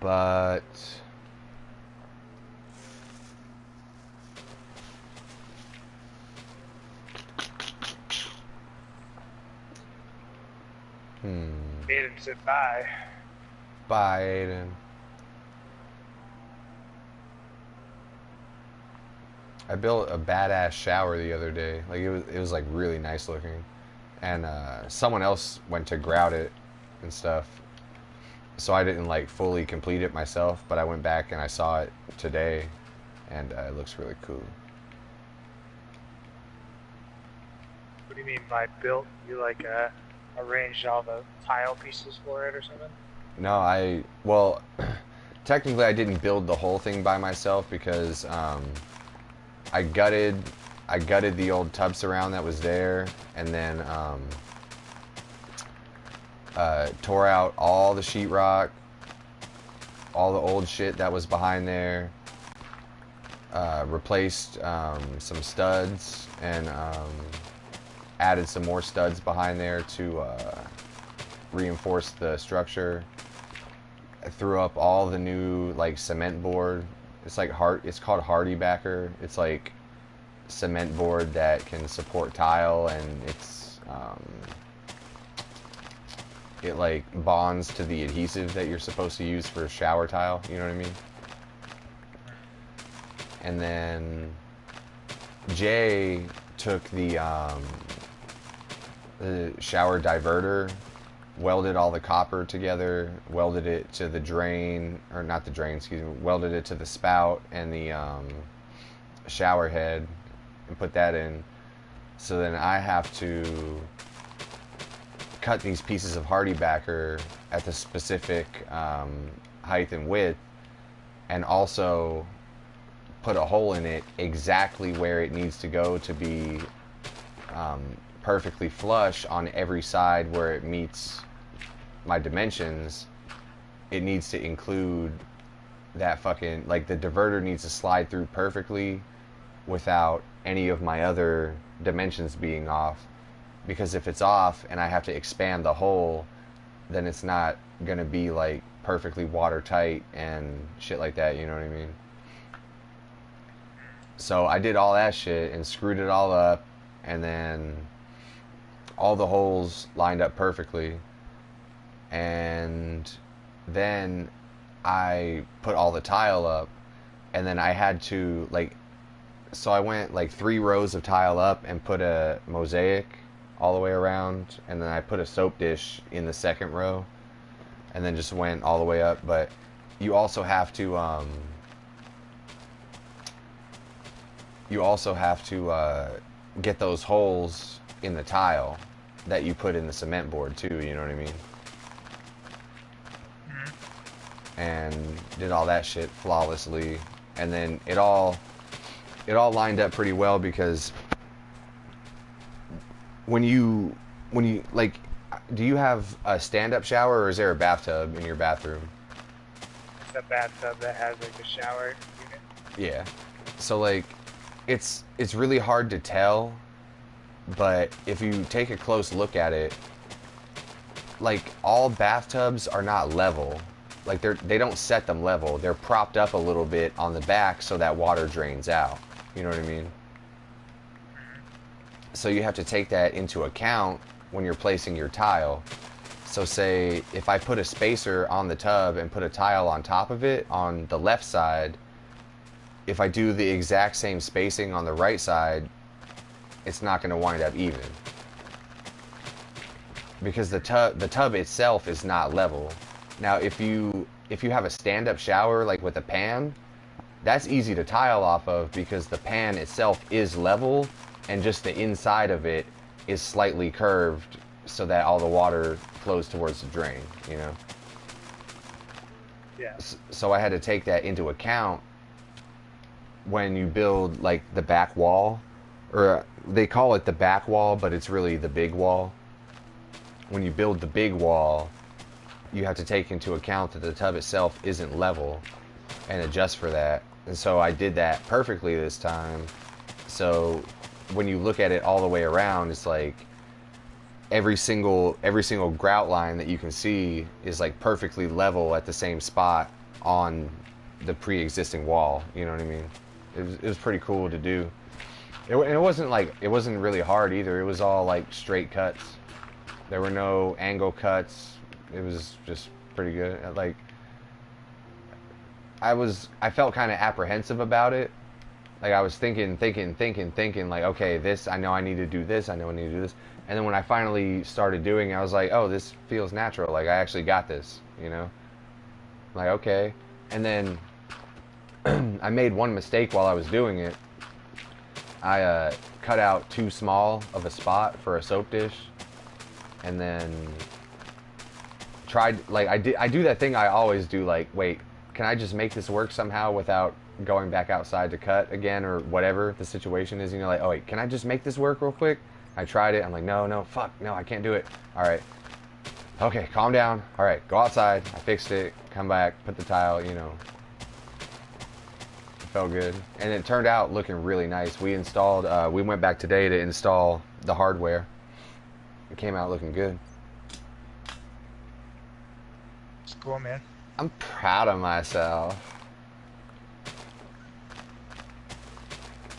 Speaker 1: But
Speaker 2: Aiden said bye.
Speaker 1: Bye, Aiden. I built a badass shower the other day. Like it was like really nice looking, and someone else went to grout it and stuff. So I didn't like fully complete it myself, but I went back and I saw it today, and it looks really cool.
Speaker 2: What do you mean by built? You like arranged all the tile pieces for it or something?
Speaker 1: No, well, technically I didn't build the whole thing by myself because I gutted the old tub surround that was there, and then tore out all the sheetrock, all the old shit that was behind there, replaced some studs, and added some more studs behind there to reinforce the structure. I threw up all the new like cement board. It's like it's called Hardy Backer. It's like cement board that can support tile, and it like bonds to the adhesive that you're supposed to use for shower tile, you know what I mean? And then Jay took the shower diverter, welded all the copper together, welded it to the drain, or not the drain, excuse me, welded it to the spout and the shower head and put that in. So then I have to cut these pieces of Hardy Backer at the specific height and width, and also put a hole in it exactly where it needs to go to be perfectly flush on every side where it meets my dimensions. It needs to include that fucking, like, the diverter needs to slide through perfectly without any of my other dimensions being off, because if it's off and I have to expand the hole, then it's not gonna be like perfectly watertight and shit like that, you know what I mean? So I did all that shit and screwed it all up, and then all the holes lined up perfectly, and then I put all the tile up, and then I had to, like, so I went like 3 rows of tile up and put a mosaic all the way around, and then I put a soap dish in the second row, and then just went all the way up. But you also have to get those holes in the tile that you put in the cement board too, you know what I mean? And did all that shit flawlessly, and then it all lined up pretty well, because when you like, do you have a stand-up shower, or is there a bathtub in your bathroom?
Speaker 2: The bathtub that has like a shower unit.
Speaker 1: Yeah. So like, it's really hard to tell, but if you take a close look at it, like, all bathtubs are not level. Like, they don't set them level. They're propped up a little bit on the back so that water drains out. You know what I mean? So you have to take that into account when you're placing your tile. So say if I put a spacer on the tub and put a tile on top of it on the left side, if I do the exact same spacing on the right side, it's not going to wind up even, because the tub itself is not level. Now if you have a stand-up shower like with a pan, that's easy to tile off of, because the pan itself is level, and just the inside of it is slightly curved so that all the water flows towards the drain, you know?
Speaker 2: Yeah.
Speaker 1: So I had to take that into account when you build like the back wall, or they call it the back wall, but it's really the big wall. When you build the big wall, you have to take into account that the tub itself isn't level and adjust for that. And so I did that perfectly this time. So when you look at it all the way around, it's like every single grout line that you can see is like perfectly level at the same spot on the pre-existing wall. You know what I mean? It was pretty cool to do. It wasn't really hard either. It was all like straight cuts. There were no angle cuts. It was just pretty good. Like, I felt kind of apprehensive about it. Like, I was thinking, like, okay, this, I know I need to do this, I know I need to do this. And then when I finally started doing it, I was like, oh, this feels natural. Like, I actually got this, you know? Like, okay. And then I made one mistake while I was doing it. I cut out too small of a spot for a soap dish, and then tried, like, I do that thing I always do, like, wait, can I just make this work somehow without going back outside to cut again or whatever the situation is? Like, oh wait, can I just make this work real quick? I tried it. I'm like, no, fuck, no, I can't do it. All right. Okay, calm down. All right, go outside. I fixed it. Come back, put the tile, It felt good. And it turned out looking really nice. We went back today to install the hardware. It came out looking good.
Speaker 2: It's cool, man.
Speaker 1: I'm proud of myself.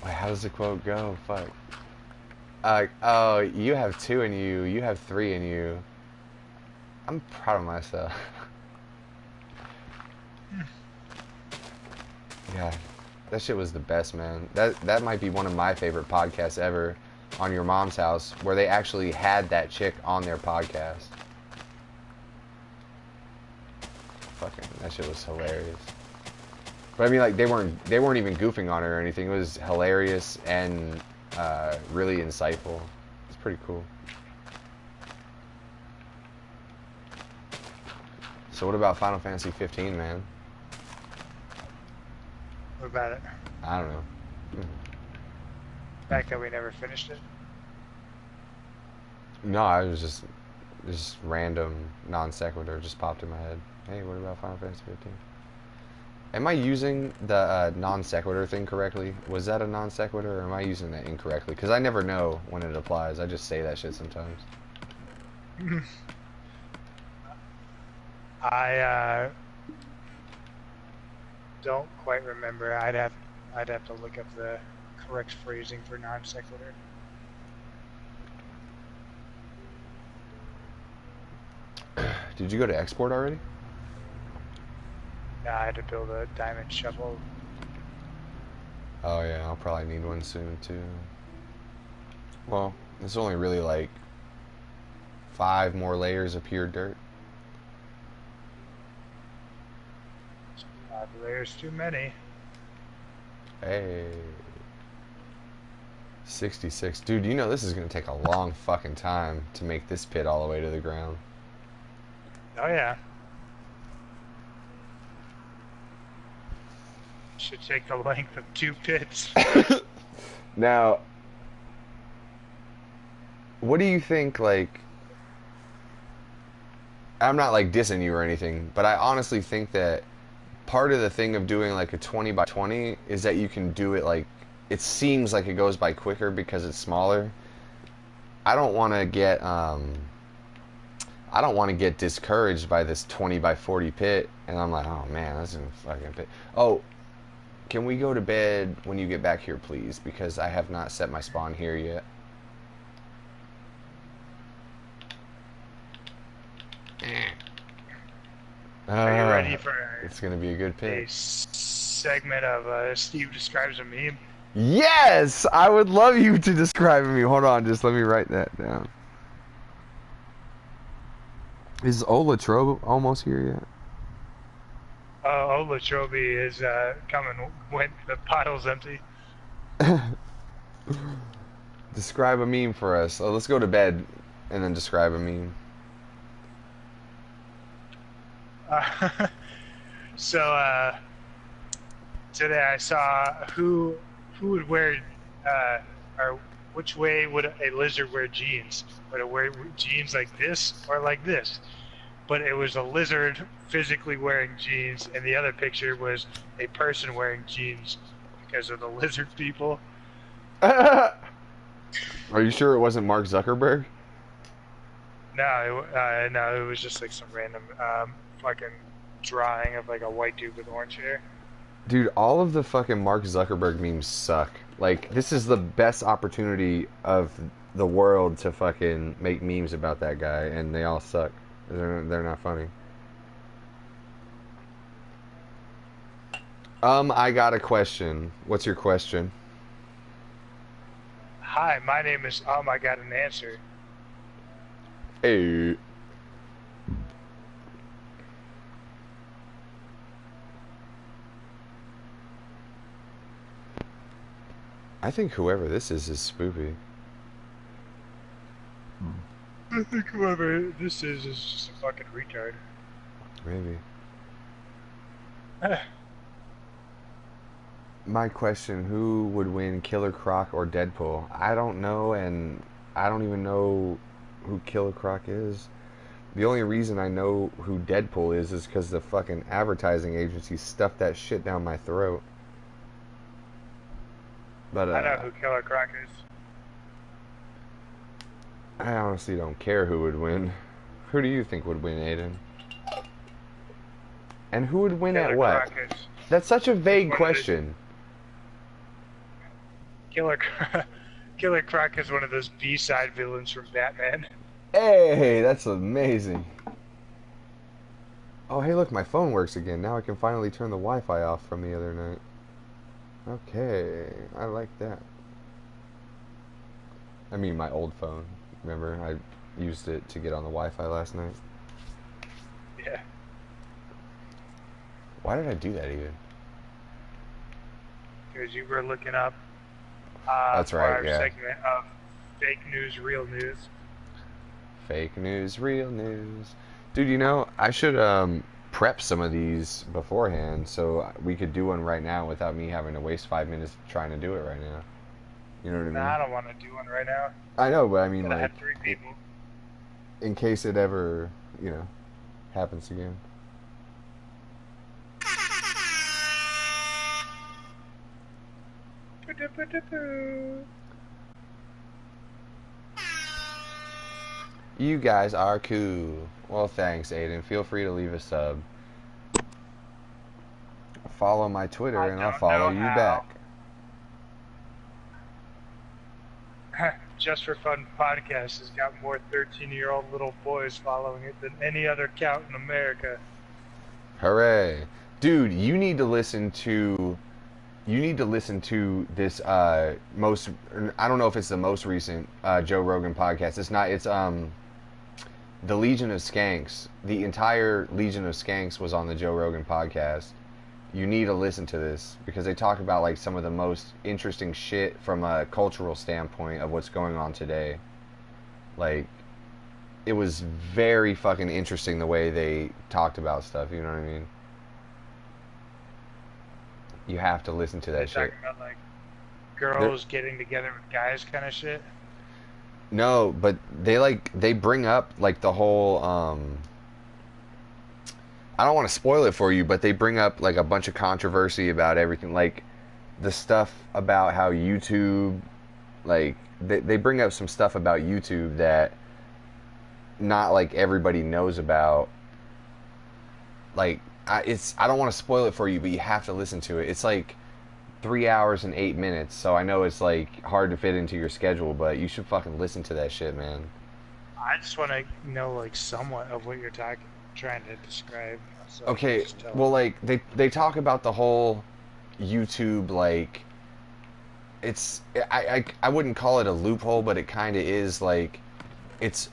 Speaker 1: Wait, how does the quote go? Fuck. Oh, you have 2 in you. You have 3 in you. I'm proud of myself. Yeah, that shit was the best, man. That might be one of my favorite podcasts ever, on Your Mom's House, where they actually had that chick on their podcast. Fucking, that shit was hilarious. But I mean, like, they weren't even goofing on her or anything. It was hilarious and really insightful. It's pretty cool. So what about Final Fantasy 15, man?
Speaker 2: What about it?
Speaker 1: I don't know.
Speaker 2: The fact that we never finished it?
Speaker 1: No, I was just random non sequitur just popped in my head. Hey, what about Final Fantasy 15? Am I using the non sequitur thing correctly? Was that a non sequitur, or am I using that incorrectly? Because I never know when it applies. I just say that shit sometimes.
Speaker 2: I don't quite remember. I'd have to look up the correct phrasing for non sequitur.
Speaker 1: Did you go to export already?
Speaker 2: No, I had to build a diamond shovel.
Speaker 1: Oh yeah, I'll probably need one soon too. Well, it's only really like 5 more layers of pure dirt.
Speaker 2: 5 layers too many.
Speaker 1: Hey. 66. Dude, this is going to take a long fucking time to make this pit all the way to the ground.
Speaker 2: Oh yeah. Should take the length of 2 pits.
Speaker 1: Now, what do you think, like, I'm not like dissing you or anything, but I honestly think that part of the thing of doing like a 20 by 20 is that you can do it, like, it seems like it goes by quicker because it's smaller. I don't want to get discouraged by this 20 by 40 pit, and I'm like, oh man, that's a fucking pit. Oh, can we go to bed when you get back here, please? Because I have not set my spawn here yet.
Speaker 2: Are you ready for
Speaker 1: it's gonna be a good pit.
Speaker 2: a segment of Steve Describes a Meme?
Speaker 1: Yes! I would love you to describe me. Hold on, just let me write that down. Is Ole Latrobe almost here yet?
Speaker 2: Ole Latrobe is coming when the bottle's empty.
Speaker 1: Describe a meme for us. Oh, let's go to bed and then describe a meme.
Speaker 2: So today I saw who would wear or which way would a lizard wear jeans? Would it wear jeans like this or like this? But it was a lizard physically wearing jeans, and the other picture was a person wearing jeans because of the lizard people.
Speaker 1: Are you sure it wasn't Mark Zuckerberg?
Speaker 2: No, no, it was just like some random fucking drawing of like a white dude with orange hair.
Speaker 1: Dude, all of the fucking Mark Zuckerberg memes suck. Like, this is the best opportunity of the world to fucking make memes about that guy, and they all suck. They're not funny. I got a question. What's your question?
Speaker 2: Hi, my name is I got an answer.
Speaker 1: Hey. I think whoever this is spoopy.
Speaker 2: I think whoever this is just a fucking retard.
Speaker 1: Maybe. My question, who would win, Killer Croc or Deadpool? I don't know, and I don't even know who Killer Croc is. The only reason I know who Deadpool is because the fucking advertising agency stuffed that shit down my throat. But
Speaker 2: I know who Killer Croc is.
Speaker 1: I honestly don't care who would win. Who do you think would win, Aiden? And who would win at
Speaker 2: Killer
Speaker 1: what?
Speaker 2: Croc is
Speaker 1: That's such a vague
Speaker 2: one of the
Speaker 1: question.
Speaker 2: Killer Croc is one of those B-side villains from Batman.
Speaker 1: Hey, that's amazing. Oh, hey, look, my phone works again. Now I can finally turn the Wi-Fi off from the other night. Okay, I like that. I mean, my old phone. Remember, I used it to get on the Wi-Fi last night.
Speaker 2: Yeah.
Speaker 1: Why did I do that even?
Speaker 2: Because you were looking up
Speaker 1: That's
Speaker 2: for
Speaker 1: right,
Speaker 2: our
Speaker 1: yeah.
Speaker 2: segment of fake news, real news.
Speaker 1: Fake news, real news. Dude, you know, I should prep some of these beforehand so we could do one right now without me having to waste 5 minutes trying to do it right now. You know what I mean?
Speaker 2: Nah, I don't want to do one right now.
Speaker 1: I know, but I mean,
Speaker 2: I
Speaker 1: like,
Speaker 2: had 3 people.
Speaker 1: in case it ever, you know, happens again. You guys are cool. Well, thanks, Aiden. Feel free to leave a sub. Follow my Twitter
Speaker 2: I
Speaker 1: and I'll
Speaker 2: don't
Speaker 1: follow
Speaker 2: know
Speaker 1: you
Speaker 2: how.
Speaker 1: back.
Speaker 2: Just for Fun podcast has got more 13-year-old little boys following it than any other account in America.
Speaker 1: Hooray. Dude, you need to listen to this most, I don't know if it's the most recent Joe Rogan podcast. It's not. It's the Legion of Skanks. The entire Legion of Skanks was on the Joe Rogan podcast. You need to listen to this because they talk about like some of the most interesting shit from a cultural standpoint of what's going on today. Like, it was very fucking interesting the way they talked about stuff, you know what I mean? You have to listen to that shit.
Speaker 2: Talking about like girls getting together with guys kind of shit.
Speaker 1: No, but they bring up like the whole I don't want to spoil it for you, but they bring up like a bunch of controversy about everything, like the stuff about how YouTube, like they bring up some stuff about YouTube that not like everybody knows about. Like I don't want to spoil it for you, but you have to listen to it. It's like 3 hours and 8 minutes, so I know it's like hard to fit into your schedule, but you should fucking listen to that shit, man.
Speaker 2: I just want to know like somewhat of what you're trying to describe. So
Speaker 1: Okay, well, like they talk about the whole YouTube, like it's I wouldn't call it a loophole, but it kind of is. Like it's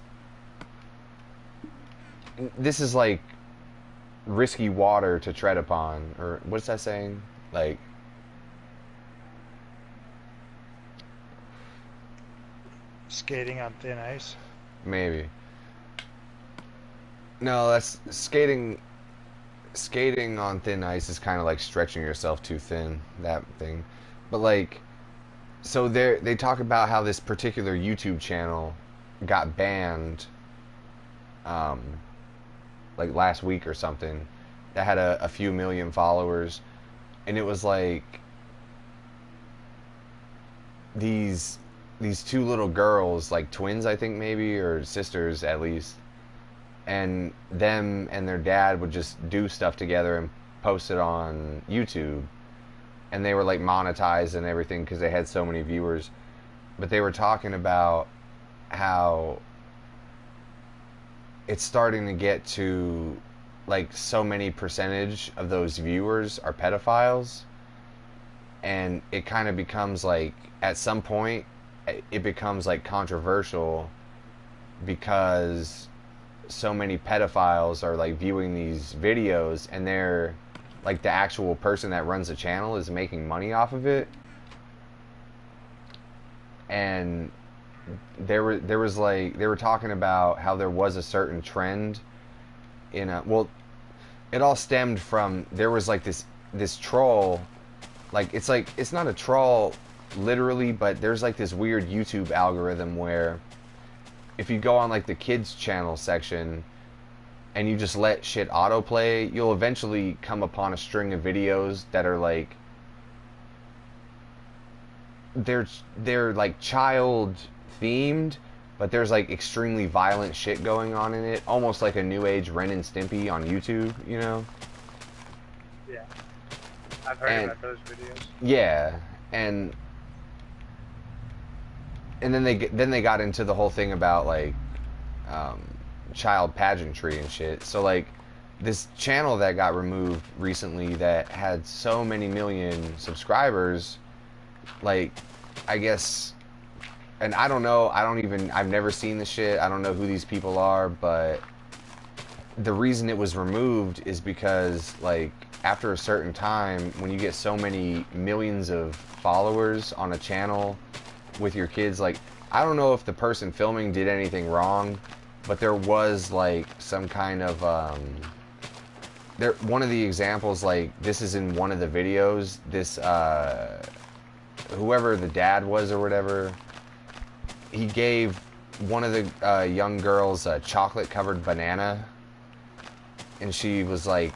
Speaker 1: this is like risky water to tread upon, or what's that saying? Like,
Speaker 2: skating on thin ice.
Speaker 1: maybe. No, that's skating. Skating on thin ice is kind of like stretching yourself too thin, that thing. But like, so they talk about how this particular YouTube channel got banned like last week or something, that had a few million followers, and it was like these two little girls, like twins I think maybe, or sisters at least, and them and their dad would just do stuff together and post it on YouTube, and they were like monetized and everything because they had so many viewers. But they were talking about how it's starting to get to like so many percentage of those viewers are pedophiles, and it kind of becomes like at some point it becomes like controversial because so many pedophiles are like viewing these videos, and they're like the actual person that runs the channel is making money off of it. And there was like they were talking about how there was a certain trend in a, well, it all stemmed from, there was like this troll, like it's not a troll literally, but there's like this weird YouTube algorithm where if you go on like the kids channel section and you just let shit autoplay, you'll eventually come upon a string of videos that are like, they're like child themed, but there's like extremely violent shit going on in it, almost like a new age Ren and Stimpy on YouTube, you know?
Speaker 2: Yeah, I've heard about those videos.
Speaker 1: Yeah, and then they got into the whole thing about like um, child pageantry and shit. So like this channel that got removed recently that had so many million subscribers, like, I guess, and I don't know, I've never seen the shit, I don't know who these people are, but the reason it was removed is because, like, after a certain time, when you get so many millions of followers on a channel with your kids, like, I don't know if the person filming did anything wrong, but there was, like, some kind of, one of the examples, like, this is in one of the videos, this, whoever the dad was or whatever, he gave one of the young girls a chocolate-covered banana, and she was, like,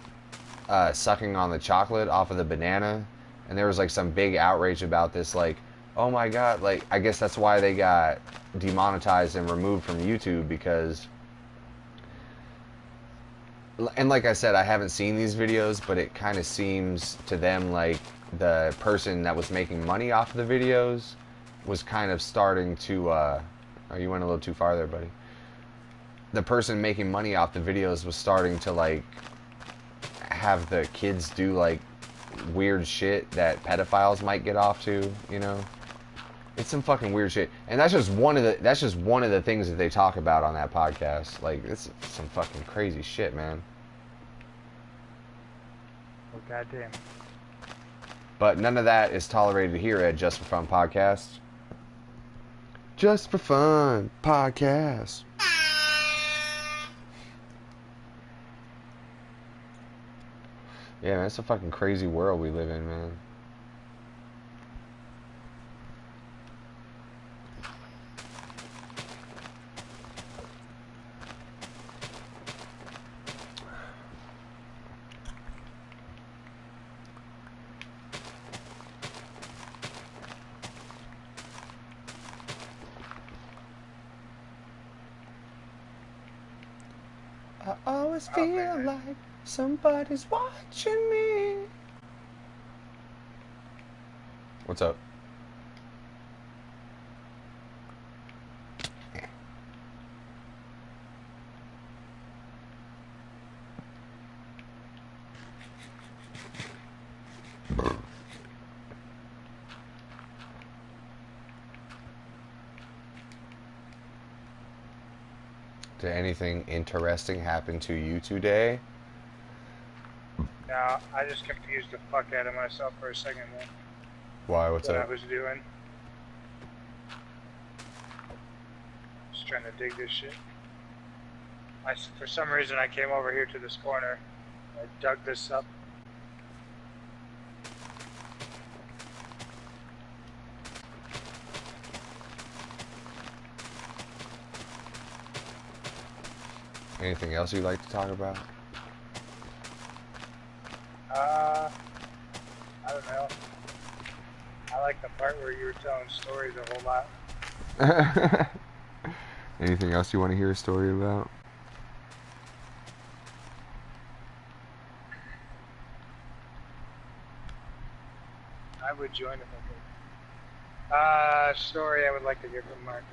Speaker 1: sucking on the chocolate off of the banana, and there was, like, some big outrage about this, like, oh my god, like, I guess that's why they got demonetized and removed from YouTube, because, and like I said, I haven't seen these videos, but it kind of seems to them like the person that was making money off of the videos was kind of starting to, oh, you went a little too far there, buddy. The person making money off the videos was starting to, like, have the kids do, like, weird shit that pedophiles might get off to, you know? It's some fucking weird shit. And that's just one of the things that they talk about on that podcast. Like, it's some fucking crazy shit, man.
Speaker 2: Well, goddamn.
Speaker 1: But none of that is tolerated here at Just for Fun Podcast. Just for Fun Podcast. Yeah, man, it's a fucking crazy world we live in, man. I always feel like somebody's watching me. What's up? Did anything interesting happen to you today?
Speaker 2: No, I just confused the fuck out of myself for a second there.
Speaker 1: Why? What's
Speaker 2: What
Speaker 1: up?
Speaker 2: I was doing. Just trying to dig this shit. For some reason, I came over here to this corner. I dug this up.
Speaker 1: Anything else you'd like to talk about?
Speaker 2: I don't know. I like the part where you were telling stories a whole lot.
Speaker 1: Anything else you want to hear a story about?
Speaker 2: I would join if I could. Story I would like to hear from Mark.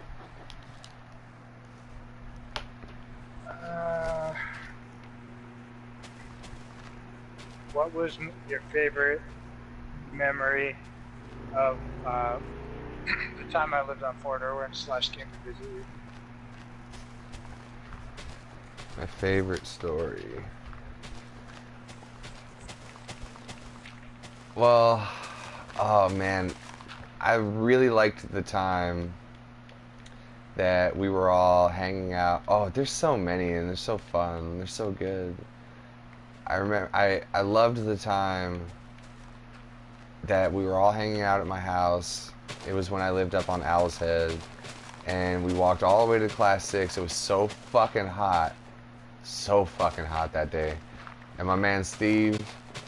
Speaker 2: What was your favorite memory of the time I lived on Fort Irwin / came to visit you?
Speaker 1: My favorite story. Well, oh man, I really liked the time that we were all hanging out. Oh, there's so many and they're so fun. They're so good. I remember I loved the time that we were all hanging out at my house. It was when I lived up on Owl's Head, and we walked all the way to Class 6. It was so fucking hot that day. And my man Steve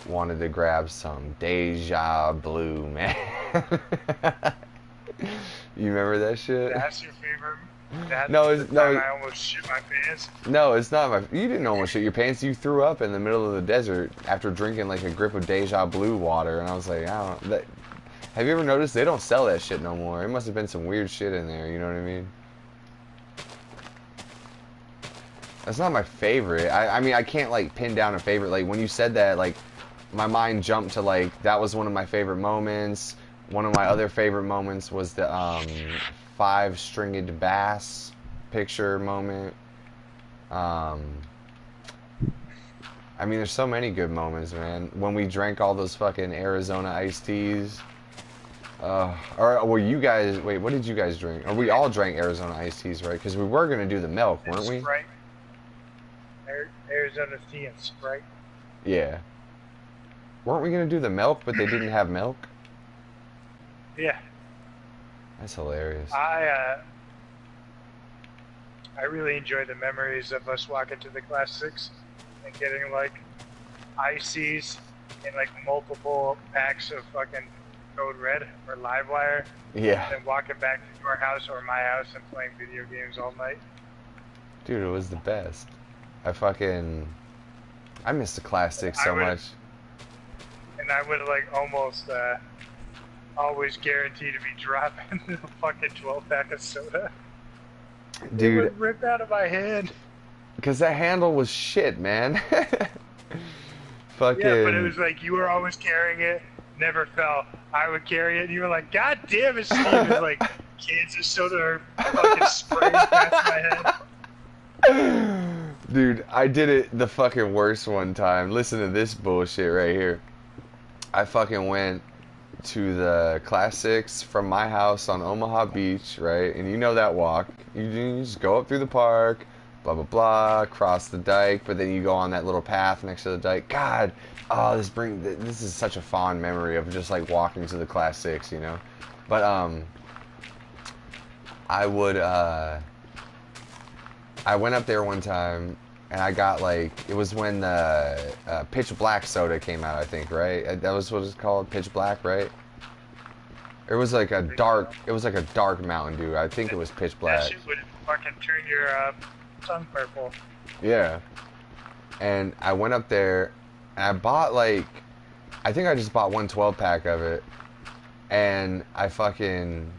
Speaker 1: wanted to grab some Deja Blue, man. You remember that shit?
Speaker 2: That's your favorite? That's
Speaker 1: No,
Speaker 2: the
Speaker 1: it's
Speaker 2: time
Speaker 1: no.
Speaker 2: I almost shit my pants.
Speaker 1: No, it's not my. You didn't almost shit your pants. You threw up in the middle of the desert after drinking like a grip of Deja Blue water, and I was like, I don't. That, have you ever noticed they don't sell that shit no more? It must have been some weird shit in there. You know what I mean? That's not my favorite. I mean, I can't like pin down a favorite. Like when you said that, like my mind jumped to like that was one of my favorite moments. One of my other favorite moments was the 5-stringed bass picture moment. I mean, there's so many good moments, man. When we drank all those fucking Arizona iced teas. Or were you guys? Wait, what did you guys drink? Or we all drank Arizona iced teas, right? Because we were gonna do the milk, weren't we?
Speaker 2: Sprite. Arizona tea and Sprite.
Speaker 1: Yeah. Weren't we gonna do the milk, but they didn't have milk?
Speaker 2: Yeah.
Speaker 1: That's hilarious.
Speaker 2: I really enjoy the memories of us walking to the Class 6 and getting like ices and like multiple packs of fucking Code Red or Livewire.
Speaker 1: Yeah.
Speaker 2: And then walking back to your house or my house and playing video games all night.
Speaker 1: Dude, it was the best. I missed the Class 6 so much.
Speaker 2: And I would like almost always guarantee to be dropping a fucking 12-pack of soda.
Speaker 1: Dude.
Speaker 2: It would rip out of my hand.
Speaker 1: Because that handle was shit, man. Fucking.
Speaker 2: Yeah, but it was like you were always carrying it, never fell. I would carry it, and you were like, God damn it, Steve. It was like cans of soda are fucking spraying past my head.
Speaker 1: Dude, I did it the fucking worst one time. Listen to this bullshit right here. I fucking went to the Class 6 from my house on Omaha Beach, right? And you know that walk. You just go up through the park, blah, blah, blah, cross the dike, but then you go on that little path next to the dike. God, oh, this is such a fond memory of just like walking to the Class 6, you know? But, I went up there one time, and I got like, it was when the Pitch Black soda came out, I think, right? That was what it's called, Pitch Black, right? It was like a dark Mountain Dew. I think it was Pitch Black.
Speaker 2: That shit would fucking turn your tongue purple.
Speaker 1: Yeah. And I went up there, and I bought like, I think I just bought one 12-pack of it, and I fucking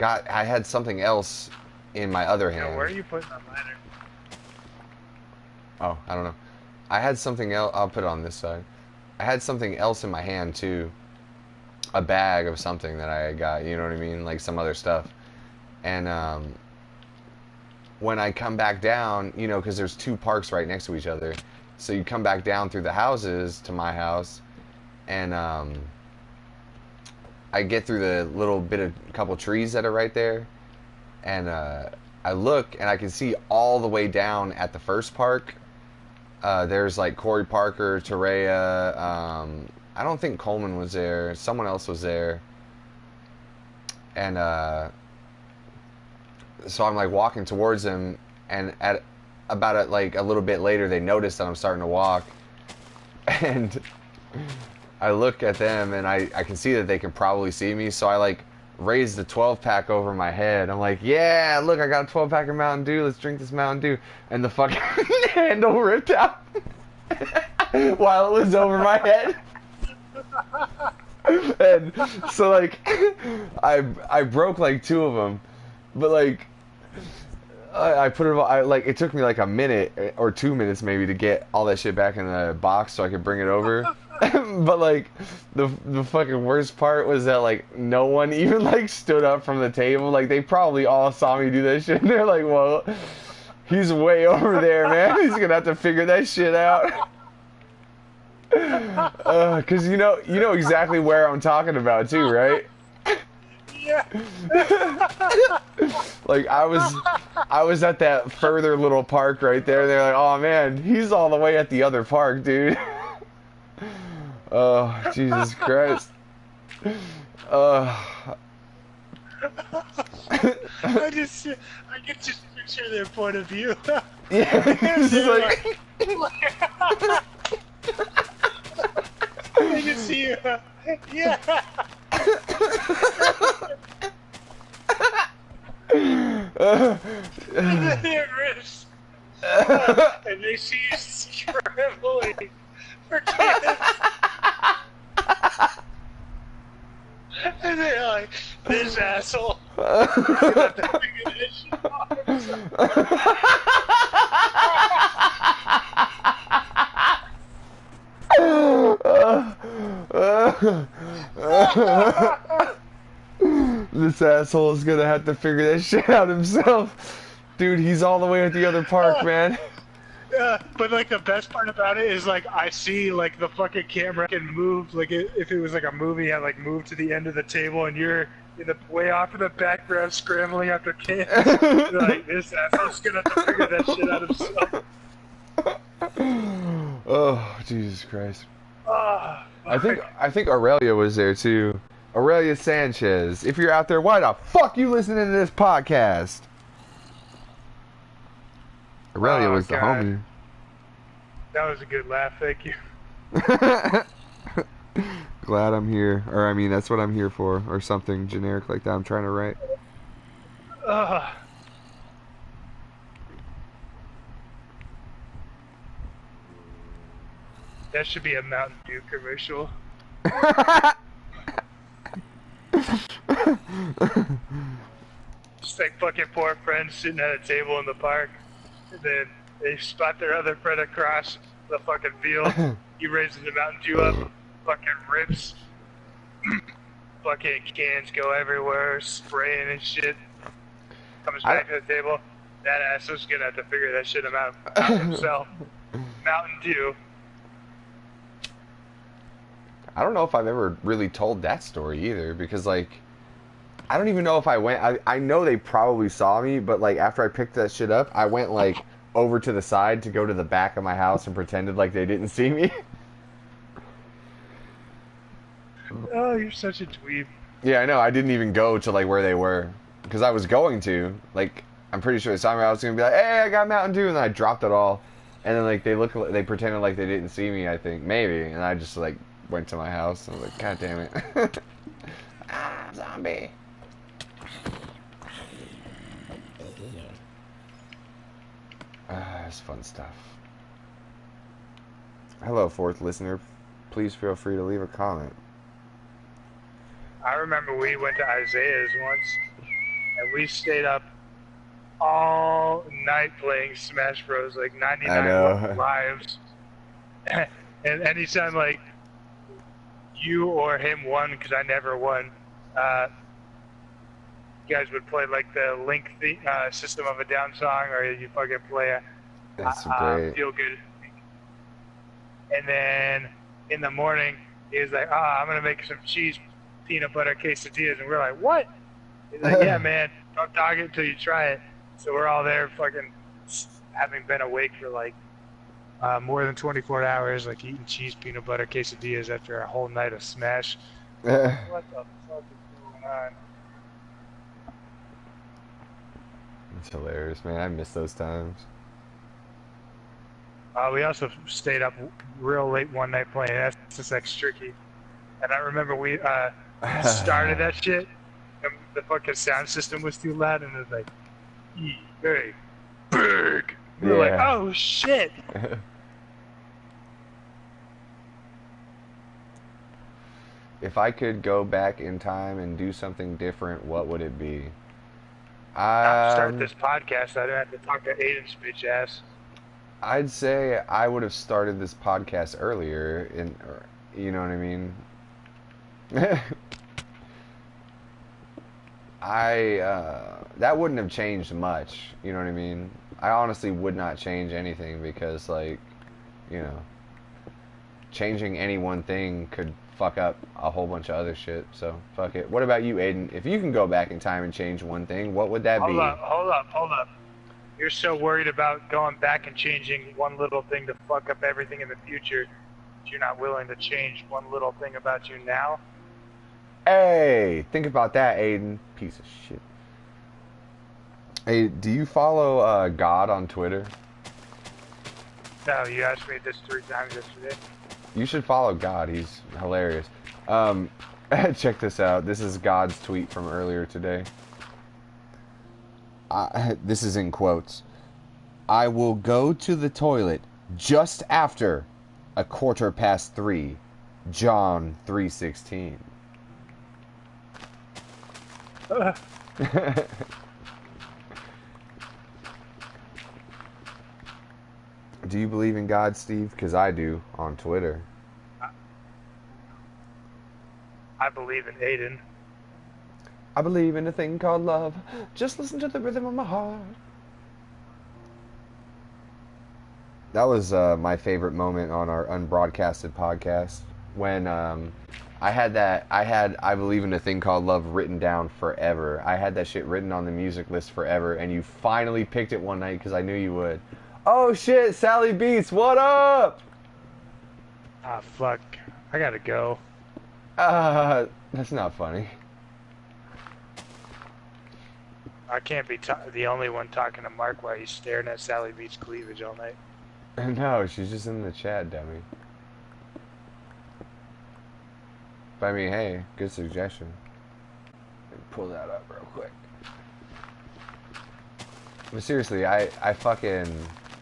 Speaker 1: I had something else in my other hand.
Speaker 2: Where are you putting that lighter?
Speaker 1: Oh, I don't know. I had something else. I'll put it on this side. I had something else in my hand too. A bag of something that I got. You know what I mean? Like some other stuff. And when I come back down, you know, because there's two parks right next to each other, so you come back down through the houses to my house, and I get through the little bit of couple trees that are right there, and I look and I can see all the way down at the first park. There's like Corey Parker, Torreya. I don't think Coleman was there. Someone else was there. And so I'm like walking towards them, and at about like a little bit later, they notice that I'm starting to walk, and I look at them and I can see that they can probably see me. So I like raise the 12-pack over my head. I'm like, yeah, look, I got a 12-pack of Mountain Dew. Let's drink this Mountain Dew. And the fucking handle ripped out while it was over my head. And so like, I broke like two of them, but like, I put it. Like it took me like a minute or 2 minutes maybe to get all that shit back in the box so I could bring it over. But like the fucking worst part was that like no one even like stood up from the table. Like they probably all saw me do that shit. And they're like, well, he's way over there, man. He's gonna have to figure that shit out. Cause you know exactly where I'm talking about too, right?
Speaker 2: Yeah.
Speaker 1: Like I was at that further little park right there. They're like, oh man, he's all the way at the other park, dude. Oh, Jesus Christ. Uh,
Speaker 2: I can just picture their point of view.
Speaker 1: yeah,
Speaker 2: And
Speaker 1: it's just
Speaker 2: they're
Speaker 1: like,
Speaker 2: like, I can see you. Yeah. And then it rips. And they see you scrambling for kids. And they're like, this asshole. He's gonna have to figure this shit out himself.
Speaker 1: This asshole is gonna have to figure that shit out himself. Dude, he's all the way at the other park, man.
Speaker 2: But like the best part about it is like I see like the fucking camera can move like if it was like a movie, I like move to the end of the table and you're in the way off in the background scrambling after cans. You're like, this asshole's gonna have to figure that shit out himself.
Speaker 1: Oh, Jesus Christ.
Speaker 2: Oh,
Speaker 1: I think Aurelia was there too. Aurelia Sanchez. If you're out there, why the fuck you listening to this podcast? Aurelia was the homie.
Speaker 2: That was a good laugh, thank you.
Speaker 1: Glad I'm here. Or, I mean, that's what I'm here for. Or something generic like that I'm trying to write.
Speaker 2: That should be a Mountain Dew commercial. Just like fucking poor friends sitting at a table in the park. And then they spot their other friend across the fucking field. He raises the Mountain Dew up, fucking rips. Fucking cans go everywhere, spraying and shit. Comes back to the table. That asshole's gonna have to figure that shit out himself. Mountain Dew.
Speaker 1: I don't know if I've ever really told that story either, because like, I don't even know if I went. I know they probably saw me, but like after I picked that shit up, I went like over to the side to go to the back of my house and pretended like they didn't see me.
Speaker 2: Oh, you're such a dweeb.
Speaker 1: Yeah, I know. I didn't even go to like where they were because I was going to. Like, I'm pretty sure they saw me. I was gonna be like, "Hey, I got Mountain Dew," and then I dropped it all. And then like they pretended like they didn't see me. I think maybe, and I just like went to my house and I was like, "God damn it, ah, zombie." It's fun stuff. Hello, fourth listener. Please feel free to leave a comment.
Speaker 2: I remember we went to Isaiah's once, and we stayed up all night playing Smash Bros. Like 99 lives. And anytime like you or him won, because I never won, you guys would play like the Link System of a Down song, or you fucking play Feel Good. And then in the morning, he was like, I'm going to make some cheese peanut butter quesadillas. And we're like, what? He's like, yeah, man, don't dog it until you try it. So we're all there fucking having been awake for like more than 24 hours, like eating cheese peanut butter quesadillas after a whole night of Smash. What the fuck is going on?
Speaker 1: It's hilarious, man. I miss those times.
Speaker 2: We also stayed up real late one night playing SSX Tricky. And I remember we started that shit, and the fucking sound system was too loud, and it was like, very big. We were like, oh shit.
Speaker 1: If I could go back in time and do something different, what would it be?
Speaker 2: Start this podcast. I didn't have to talk to Aiden's bitch ass.
Speaker 1: I'd say I would have started this podcast earlier, you know what I mean? That wouldn't have changed much, you know what I mean? I honestly would not change anything because, like, you know, changing any one thing could fuck up a whole bunch of other shit, so fuck it. What about you, Aiden? If you can go back in time and change one thing, what would that be?
Speaker 2: Hold up. You're so worried about going back and changing one little thing to fuck up everything in the future. you're not willing to change one little thing about you now.
Speaker 1: Hey, think about that, Aiden. Piece of shit. Hey, do you follow God on Twitter?
Speaker 2: No, you asked me this 3 times yesterday.
Speaker 1: You should follow God. He's hilarious. Check this out. This is God's tweet from earlier today. This is in quotes. I will go to the toilet just after 3:15. John 3:16. Do you believe in God, Steve? Because I do, on Twitter.
Speaker 2: I believe in Aiden.
Speaker 1: I believe in a thing called love. Just listen to the rhythm of my heart. That was my favorite moment on our unbroadcasted podcast when I believe in a thing called love written down forever. I had that shit written on the music list forever, and you finally picked it one night because I knew you would. Oh shit, SallyBeatz, what up?
Speaker 2: Ah, fuck. I gotta go.
Speaker 1: That's not funny.
Speaker 2: I can't be the only one talking to Mark while he's staring at SallyBeatz cleavage all night.
Speaker 1: No, she's just in the chat, dummy. But I mean, hey, good suggestion. Let me pull that up real quick. But seriously, I fucking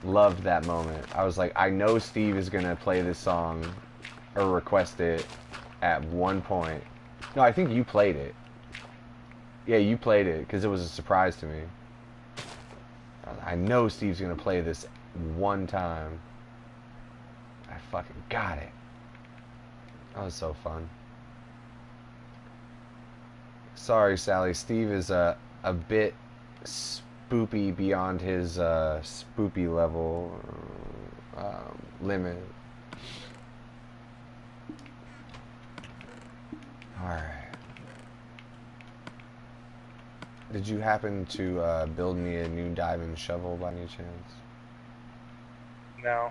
Speaker 1: loved that moment. I was like, I know Steve is gonna play this song or request it at one point. No, I think you played it. Yeah, you played it because it was a surprise to me. I know Steve's gonna play this one time. I fucking got it. That was so fun. Sorry, Sally. Steve is a bit spoopy beyond his spoopy level limit. Alright. Did you happen to build me a new diamond shovel by any chance?
Speaker 2: No.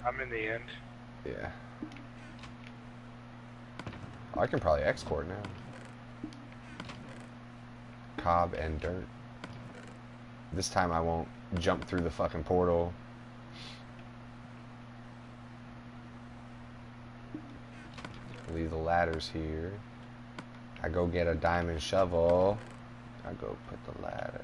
Speaker 2: I'm in the end.
Speaker 1: Yeah. I can probably export now. Cob and dirt. This time I won't jump through the fucking portal. Leave the ladders here. I go get a diamond shovel. I go put the ladder.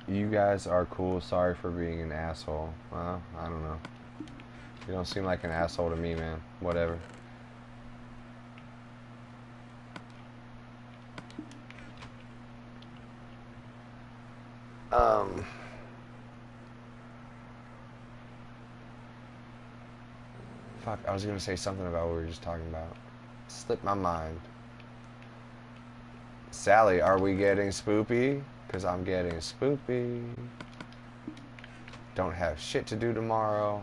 Speaker 1: You guys are cool. Sorry for being an asshole. Well, I don't know. You don't seem like an asshole to me, man. Whatever. Fuck, I was gonna say something about what we were just talking about. Slipped my mind. Sally, are we getting spoopy? Because I'm getting spoopy. Don't have shit to do tomorrow.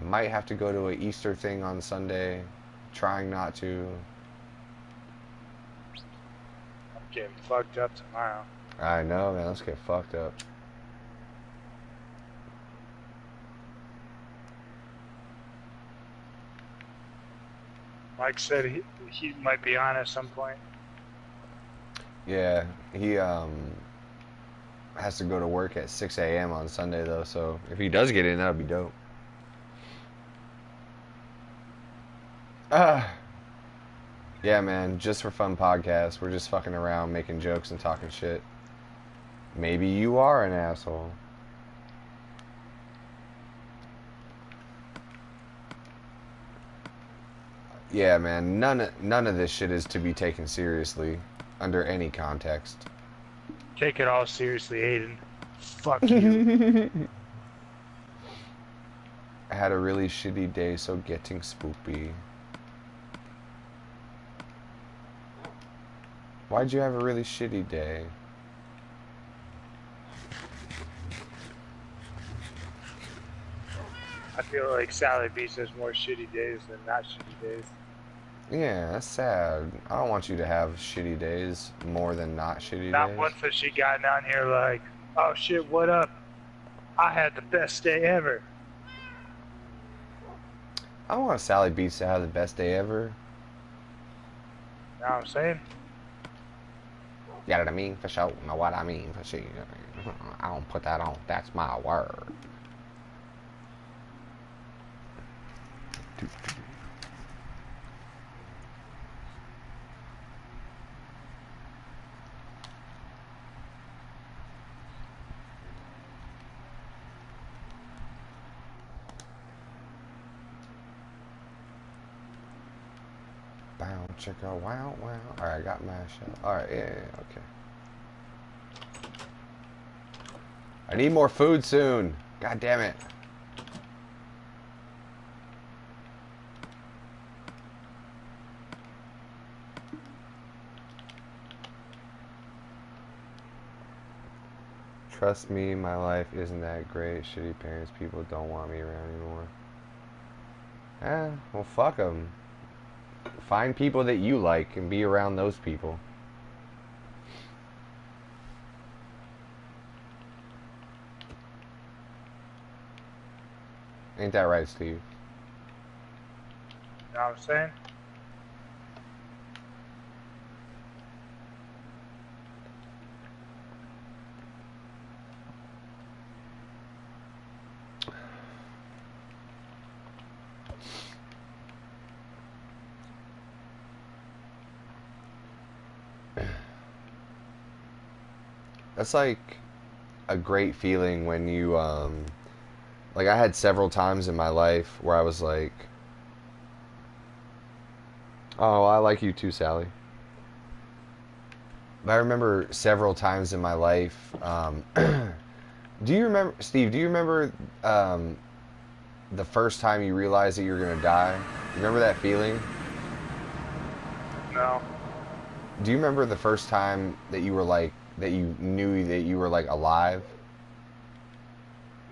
Speaker 1: Might have to go to an Easter thing on Sunday. Trying not to.
Speaker 2: I'm getting fucked up tomorrow.
Speaker 1: I know, man. Let's get fucked up.
Speaker 2: Mike said he might be on at some point.
Speaker 1: Yeah, he has to go to work at 6 a.m. on Sunday though, so if he does get in, that would be dope. Yeah, man, just for fun podcast. We're just fucking around, making jokes and talking shit. Maybe you are an asshole. Yeah, man, none of this shit is to be taken seriously under any context.
Speaker 2: Take it all seriously, Aiden. Fuck you.
Speaker 1: I had a really shitty day, so getting spoopy. Why'd you have a really shitty day?
Speaker 2: I feel like SallyBeatz has more shitty days than not shitty days.
Speaker 1: Yeah, that's sad. I don't want you to have shitty days more than not shitty days.
Speaker 2: Not once has she gotten on here like, oh shit, what up? I had the best day ever.
Speaker 1: I want SallyBeatz to have the best day ever.
Speaker 2: You know what I'm saying?
Speaker 1: You know what I mean? For sure. Know what I mean? For sure. I don't put that on. That's my word. Bow, chicka, wow, wow. Alright, I got my shell. Alright, yeah, okay. I need more food soon. God damn it. Trust me, my life isn't that great. Shitty parents, people don't want me around anymore. Well, fuck them. Find people that you like and be around those people. Ain't that right, Steve?
Speaker 2: You know what I'm saying?
Speaker 1: That's like a great feeling when you, like I had several times in my life where I was like, oh, I like you too, Sally. But I remember several times in my life, do you remember, Steve, do you remember the first time you realized that you were going to die? Remember that feeling?
Speaker 2: No.
Speaker 1: Do you remember the first time that you were like, that you knew that you were like alive?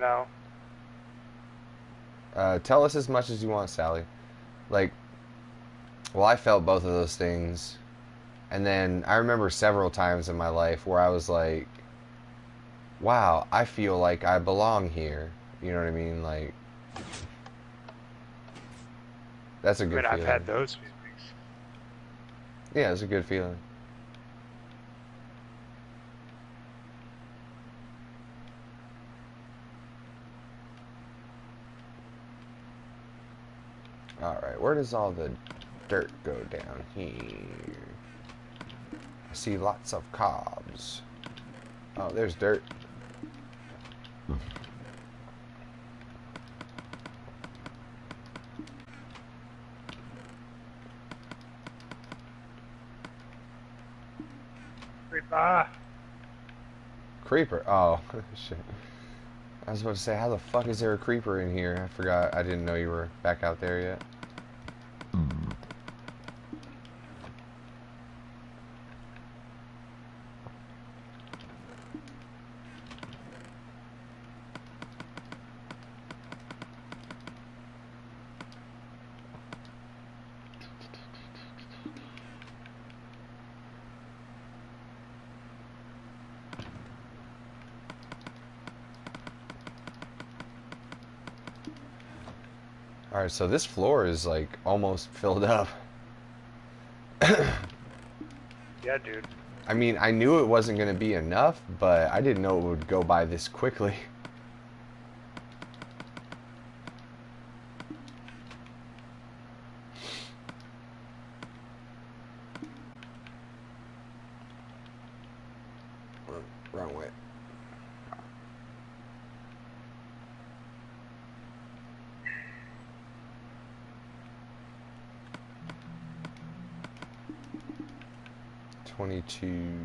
Speaker 2: No.
Speaker 1: Tell us as much as you want, Sally. Like, well, I felt both of those things. And then I remember several times in my life where I was like, wow, I feel like I belong here. You know what I mean? Like, that's a
Speaker 2: I
Speaker 1: good
Speaker 2: mean, I've
Speaker 1: feeling.
Speaker 2: had those feelings.
Speaker 1: Yeah, it's a good feeling. Alright, where does all the dirt go down here? I see lots of cobs. Oh, there's dirt. Creeper. Oh, shit. I was about to say, how the fuck is there a creeper in here? I forgot. I didn't know you were back out there yet. Alright, so this floor is like almost filled up.
Speaker 2: Yeah, dude.
Speaker 1: I mean, I knew it wasn't going to be enough, but I didn't know it would go by this quickly. Wrong way. $22.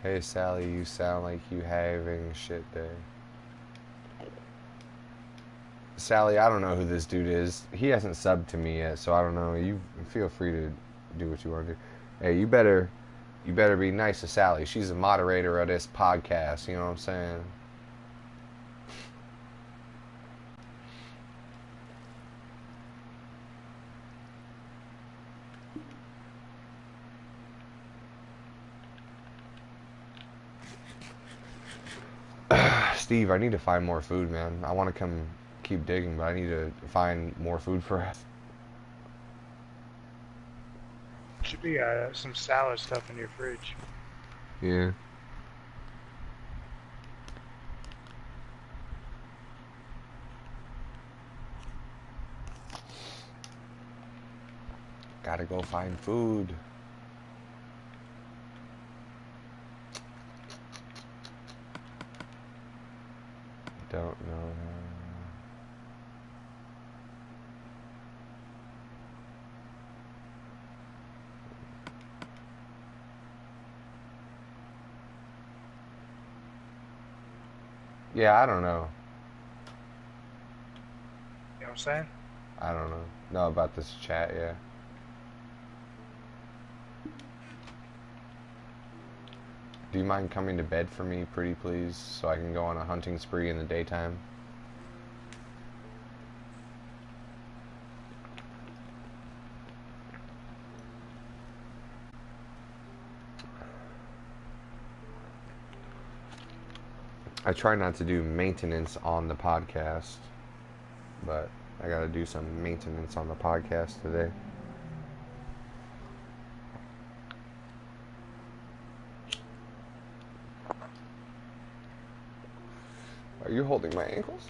Speaker 1: Hey Sally, you sound like you having a shit day. Sally, I don't know who this dude is. He hasn't subbed to me yet, so I don't know. You feel free to do what you want to do. Hey, you better be nice to Sally. She's a moderator of this podcast, you know what I'm saying? Steve, I need to find more food, man. I want to come keep digging, but I need to find more food for us.
Speaker 2: Should be some salad stuff in your fridge.
Speaker 1: Yeah. Gotta go find food. Don't know. Yeah, I don't know.
Speaker 2: You know what I'm saying?
Speaker 1: I don't know. No, about this chat, yeah. Do you mind coming to bed for me, pretty please, so I can go on a hunting spree in the daytime? I try not to do maintenance on the podcast, but I gotta do some maintenance on the podcast today. Are you holding my ankles?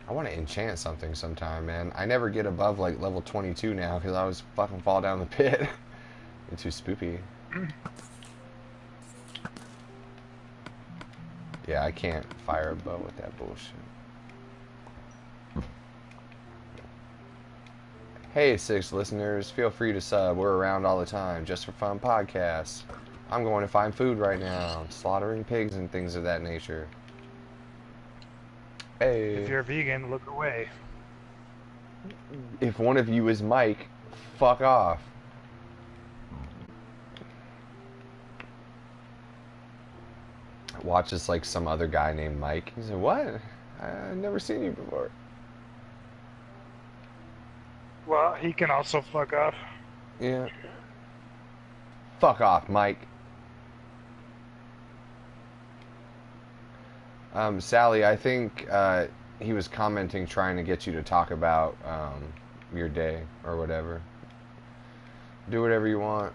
Speaker 1: I want to enchant something sometime, man. I never get above like level 22 now because I always fucking fall down the pit. It's too spoopy. Yeah, I can't fire a bow with that bullshit. Hey, 6 listeners, feel free to sub. We're around all the time, just for fun podcasts. I'm going to find food right now, slaughtering pigs and things of that nature. Hey.
Speaker 2: If you're a vegan, look away.
Speaker 1: If one of you is Mike, fuck off. Watch this like some other guy named Mike. He said, what? I've never seen you before.
Speaker 2: Well, he can also fuck off.
Speaker 1: Yeah. Fuck off, Mike. Sally, I think he was commenting trying to get you to talk about your day or whatever. Do whatever you want.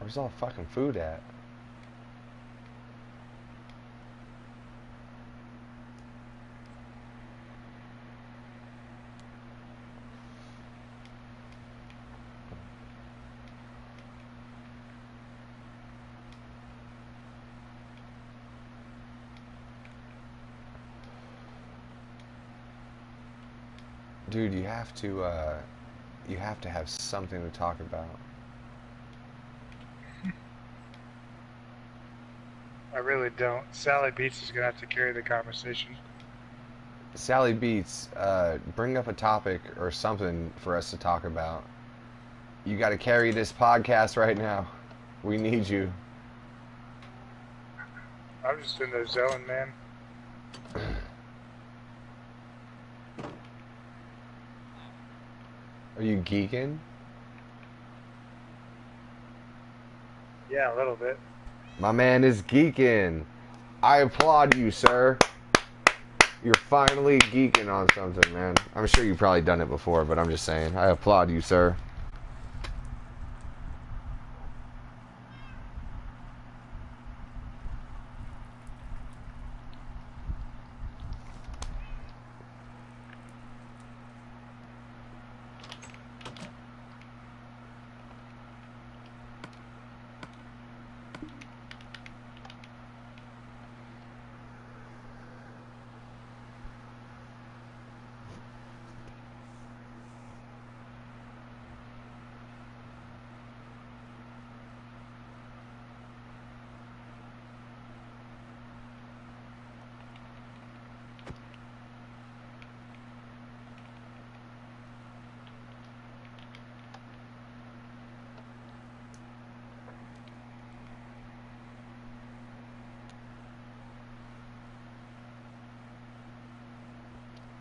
Speaker 1: Where's all the fucking food at? Dude, you have to have something to talk about.
Speaker 2: I really don't. SallyBeatz is gonna have to carry the conversation.
Speaker 1: SallyBeatz, bring up a topic or something for us to talk about. You got to carry this podcast right now. We need you.
Speaker 2: I'm just in the zone, man.
Speaker 1: Are you geeking?
Speaker 2: Yeah, a little bit.
Speaker 1: My man is geeking. I applaud you, sir. You're finally geeking on something, man. I'm sure you've probably done it before, but I'm just saying. I applaud you, sir.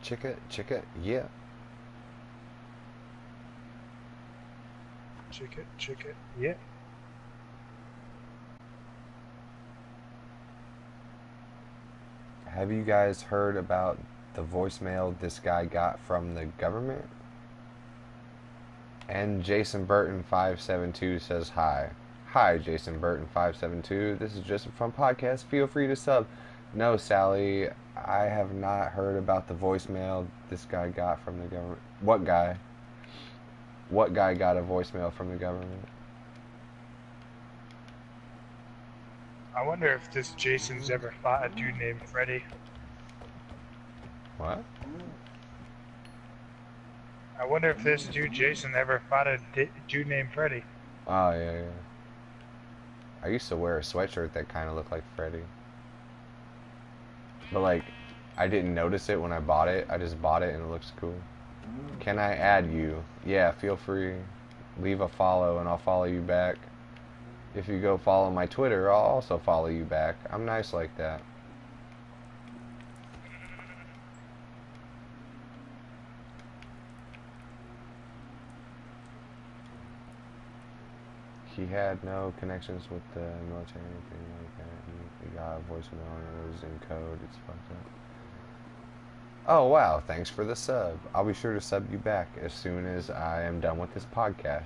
Speaker 1: Chicka, yeah.
Speaker 2: Chicken, yeah.
Speaker 1: Have you guys heard about the voicemail this guy got from the government? And Jason Burton 572 says hi. Hi, Jason Burton 572. This is just a fun podcast. Feel free to sub. No, Sally, I have not heard about the voicemail this guy got from the government. What guy? What guy got a voicemail from the government?
Speaker 2: I wonder if this Jason's ever fought a dude named Freddy.
Speaker 1: What?
Speaker 2: I wonder if this dude Jason ever fought a dude named Freddy.
Speaker 1: Oh, yeah. I used to wear a sweatshirt that kind of looked like Freddy. But, like, I didn't notice it when I bought it. I just bought it and it looks cool. Can I add you? Yeah, feel free. Leave a follow and I'll follow you back. If you go follow my Twitter, I'll also follow you back. I'm nice like that. He had no connections with the military or anything like that. He got a voicemail and it was in code. It's fucked up. Oh, wow. Thanks for the sub. I'll be sure to sub you back as soon as I am done with this podcast.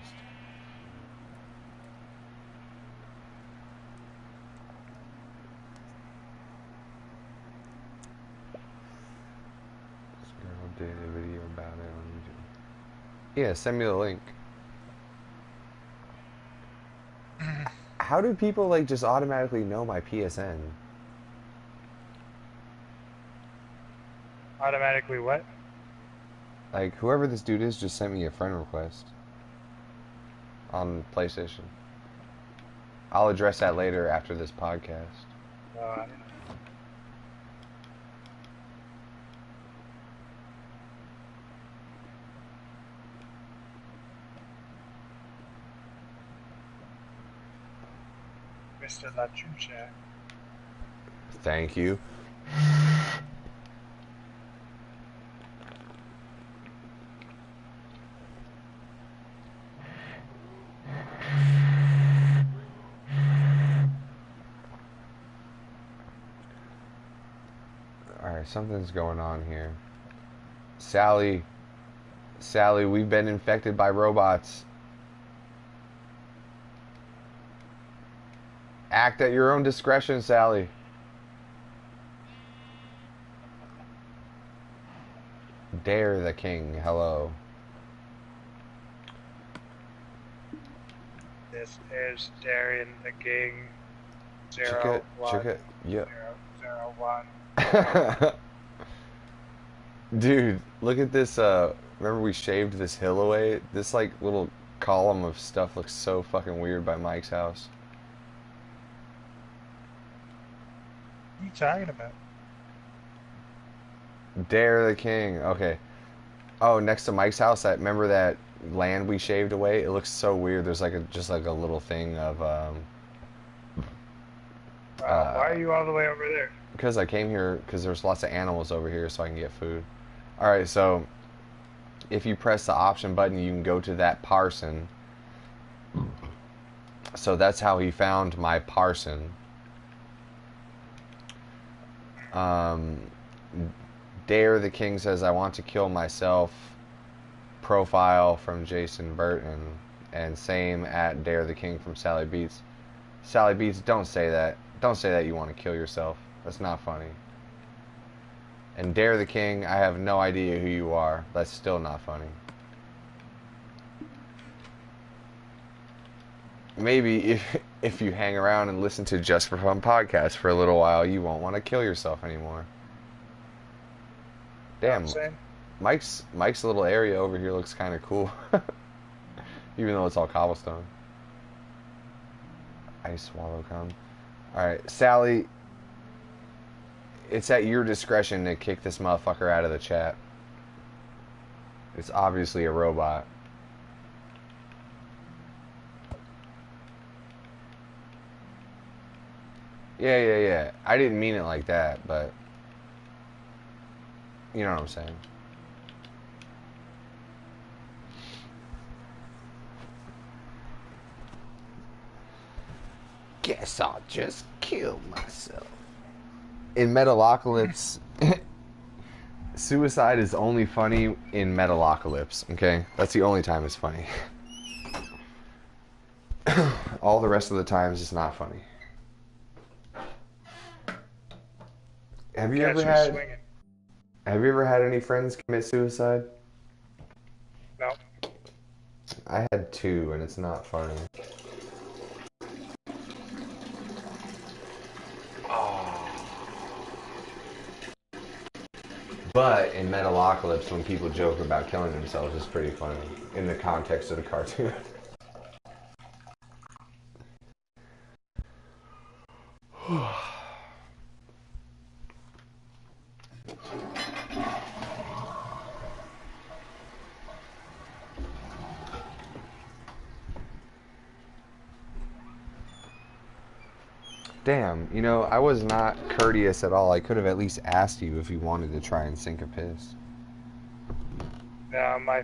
Speaker 1: This girl did a video about it on YouTube. Yeah, send me the link. How do people, like, just automatically know my PSN?
Speaker 2: Automatically what?
Speaker 1: Like, whoever this dude is just sent me a friend request on PlayStation. I'll address that later after this podcast.
Speaker 2: I don't know. Mr. Latrobe.
Speaker 1: Thank you. Alright, something's going on here. Sally, we've been infected by robots. Act at your own discretion, Sally. Dare the king, hello.
Speaker 2: This is Darian the King.
Speaker 1: Chicka, yeah.
Speaker 2: 001.
Speaker 1: Dude, look at this, remember we shaved this hill away? This, like, little column of stuff looks so fucking weird by Mike's house.
Speaker 2: What are you talking about?
Speaker 1: Dare the king, okay. Oh, next to Mike's house, remember that land we shaved away? It looks so weird. There's like just like a little thing of
Speaker 2: Why are you all the way over there?
Speaker 1: because I came here because there's lots of animals over here so I can get food. Alright, so if you press the option button you can go to that parson. So that's how he found my parson. Dare the King says I want to kill myself. Profile from Jason Burton. And same at Dare the King from SallyBeatz. SallyBeatz, don't say that. Don't say that you want to kill yourself. That's not funny. And Dare the King, I have no idea who you are. That's still not funny. Maybe if you hang around and listen to Just for Fun podcast for a little while, you won't want to kill yourself anymore. Damn, Mike's little area over here looks kind of cool. Even though it's all cobblestone. Ice swallow cum. Alright, Sally, it's at your discretion to kick this motherfucker out of the chat. It's obviously a robot. Yeah. I didn't mean it like that, but you know what I'm saying. Guess I'll just kill myself. In Metalocalypse, suicide is only funny in Metalocalypse, okay? That's the only time it's funny. All the rest of the times it's not funny. Have you ever had any friends commit suicide?
Speaker 2: No.
Speaker 1: I had two, and it's not funny. But in Metalocalypse, when people joke about killing themselves, it's pretty funny in the context of the cartoon. Damn, you know, I was not courteous at all. I could have at least asked you if you wanted to try and sink a piss.
Speaker 2: No, my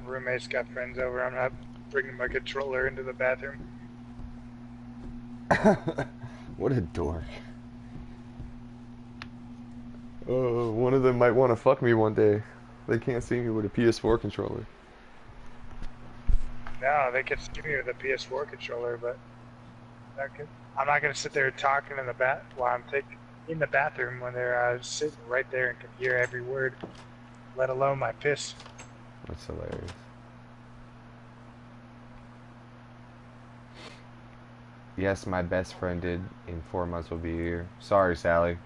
Speaker 2: roommate's got friends over. I'm not bringing my controller into the bathroom.
Speaker 1: What a dork. Oh, one of them might want to fuck me one day. They can't see me with a PS4 controller.
Speaker 2: No, they can see me with a PS4 controller, but I'm not going to sit there talking in the while I'm in the bathroom when they're sitting right there and can hear every word, let alone my piss.
Speaker 1: That's hilarious. Yes, my best friend did. In 4 months will be a year. Sorry, Sally.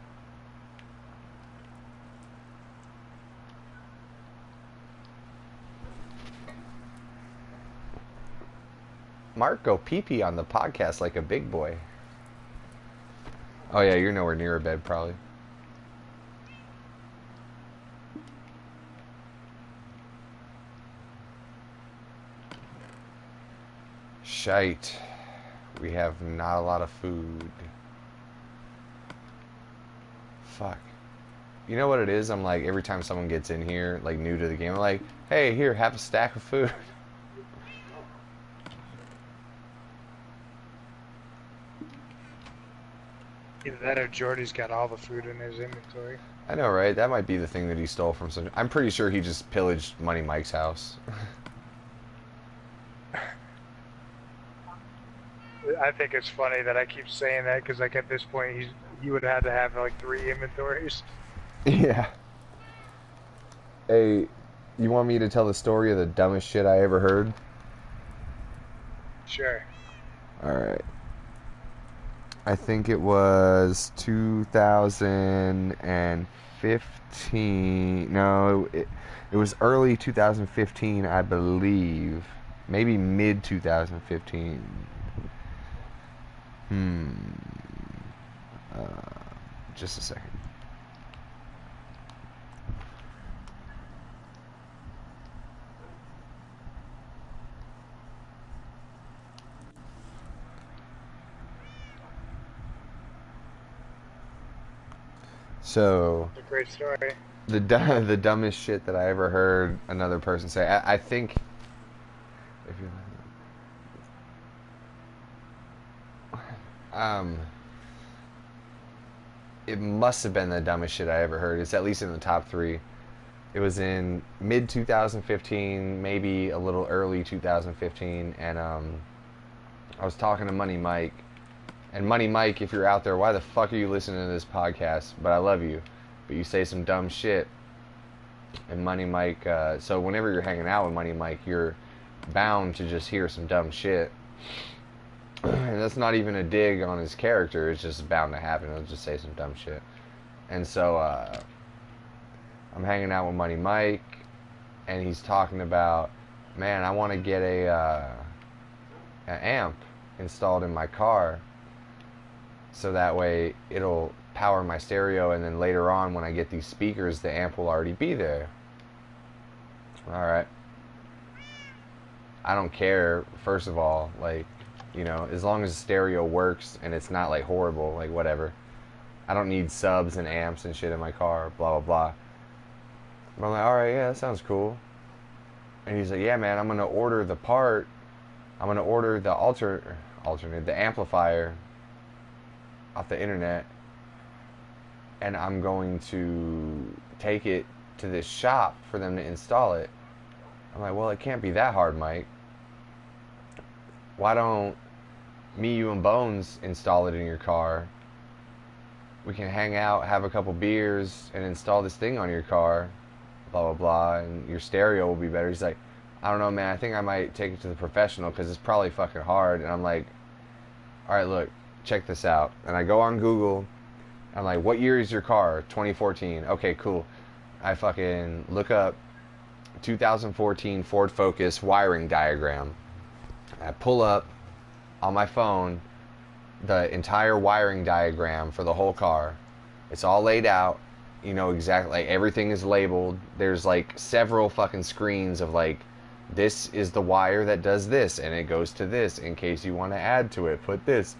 Speaker 1: Mark, go pee-pee on the podcast like a big boy. Oh yeah, you're nowhere near a bed, probably. Shite. We have not a lot of food. Fuck. You know what it is? I'm like, every time someone gets in here, like new to the game, I'm like, hey, here, have a stack of food.
Speaker 2: Either that or Jordy's got all the food in his inventory.
Speaker 1: I know, right? That might be the thing that he stole from some... I'm pretty sure he just pillaged Money Mike's house.
Speaker 2: I think it's funny that I keep saying that because, like, at this point, he would have to have like 3 inventories.
Speaker 1: Yeah. Hey, you want me to tell the story of the dumbest shit I ever heard?
Speaker 2: Sure.
Speaker 1: Alright. I think it was 2015. No, it was early 2015, I believe. Maybe mid 2015. Just a second. So,
Speaker 2: It's a great story.
Speaker 1: the dumbest shit that I ever heard another person say. I think if you it must have been the dumbest shit I ever heard. It's at least in the top 3. It was in mid 2015, maybe a little early 2015, and I was talking to Money Mike. And Money Mike, if you're out there, why the fuck are you listening to this podcast? But I love you. But you say some dumb shit. And Money Mike, so whenever you're hanging out with Money Mike, you're bound to just hear some dumb shit. And that's not even a dig on his character. It's just bound to happen. He'll just say some dumb shit. And so I'm hanging out with Money Mike, and he's talking about, man, I want to get an amp installed in my car, so that way it'll power my stereo, and then later on when I get these speakers, the amp will already be there. Alright. I don't care, first of all, like, you know, as long as the stereo works and it's not like horrible, like whatever. I don't need subs and amps and shit in my car, blah blah blah. But I'm like, alright, yeah, that sounds cool. And he's like, yeah man, I'm gonna order the part. I'm gonna order the the amplifier off the internet, and I'm going to take it to this shop for them to install it. I'm like, well, it can't be that hard, Mike. Why don't me, you, and Bones install it in your car? We can hang out, have a couple beers, and install this thing on your car, blah, blah, blah, and your stereo will be better. He's like, I don't know, man, I think I might take it to the professional because it's probably fucking hard. And I'm like, all right, look, check this out. And I go on Google. I'm like, what year is your car? 2014. Okay, cool. I fucking look up 2014 Ford Focus wiring diagram. I pull up on my phone the entire wiring diagram for the whole car. It's all laid out. You know exactly, like everything is labeled. There's like several fucking screens of like, this is the wire that does this, and it goes to this in case you want to add to it. Put this.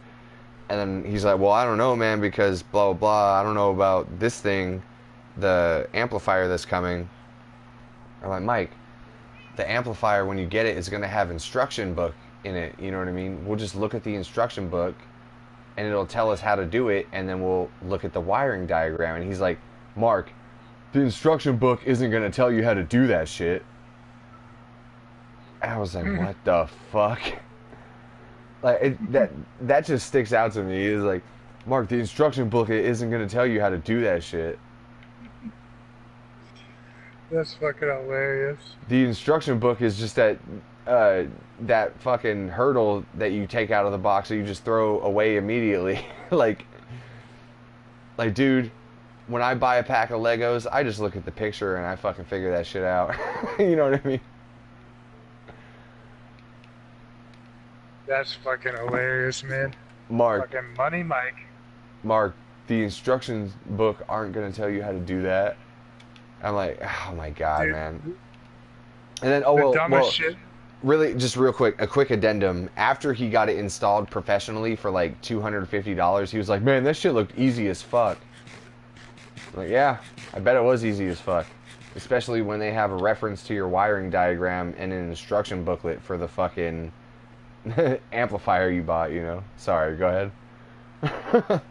Speaker 1: And then he's like, well, I don't know, man, because blah, blah, blah. I don't know about this thing, the amplifier that's coming. I'm like, Mike, the amplifier, when you get it, is going to have instruction book in it. You know what I mean? We'll just look at the instruction book, and it'll tell us how to do it, and then we'll look at the wiring diagram. And he's like, Mark, the instruction book isn't going to tell you how to do that shit. I was like, what the fuck? Like, that just sticks out to me. It's like, Mark, the instruction book isn't going to tell you how to do that shit.
Speaker 2: That's fucking hilarious.
Speaker 1: The instruction book is just that fucking hurdle that you take out of the box that you just throw away immediately. like, dude, when I buy a pack of Legos, I just look at the picture and I fucking figure that shit out. You know what I mean?
Speaker 2: That's fucking hilarious, man.
Speaker 1: Mark.
Speaker 2: Fucking money, Mike.
Speaker 1: Mark, the instructions book aren't going to tell you how to do that. I'm like, oh my god, dude, man. And then,
Speaker 2: shit.
Speaker 1: Really, just real quick, a quick addendum. After he got it installed professionally for like $250, he was like, man, that shit looked easy as fuck. I'm like, yeah, I bet it was easy as fuck. Especially when they have a reference to your wiring diagram and an instruction booklet for the fucking amplifier you bought, you know? Sorry, go ahead.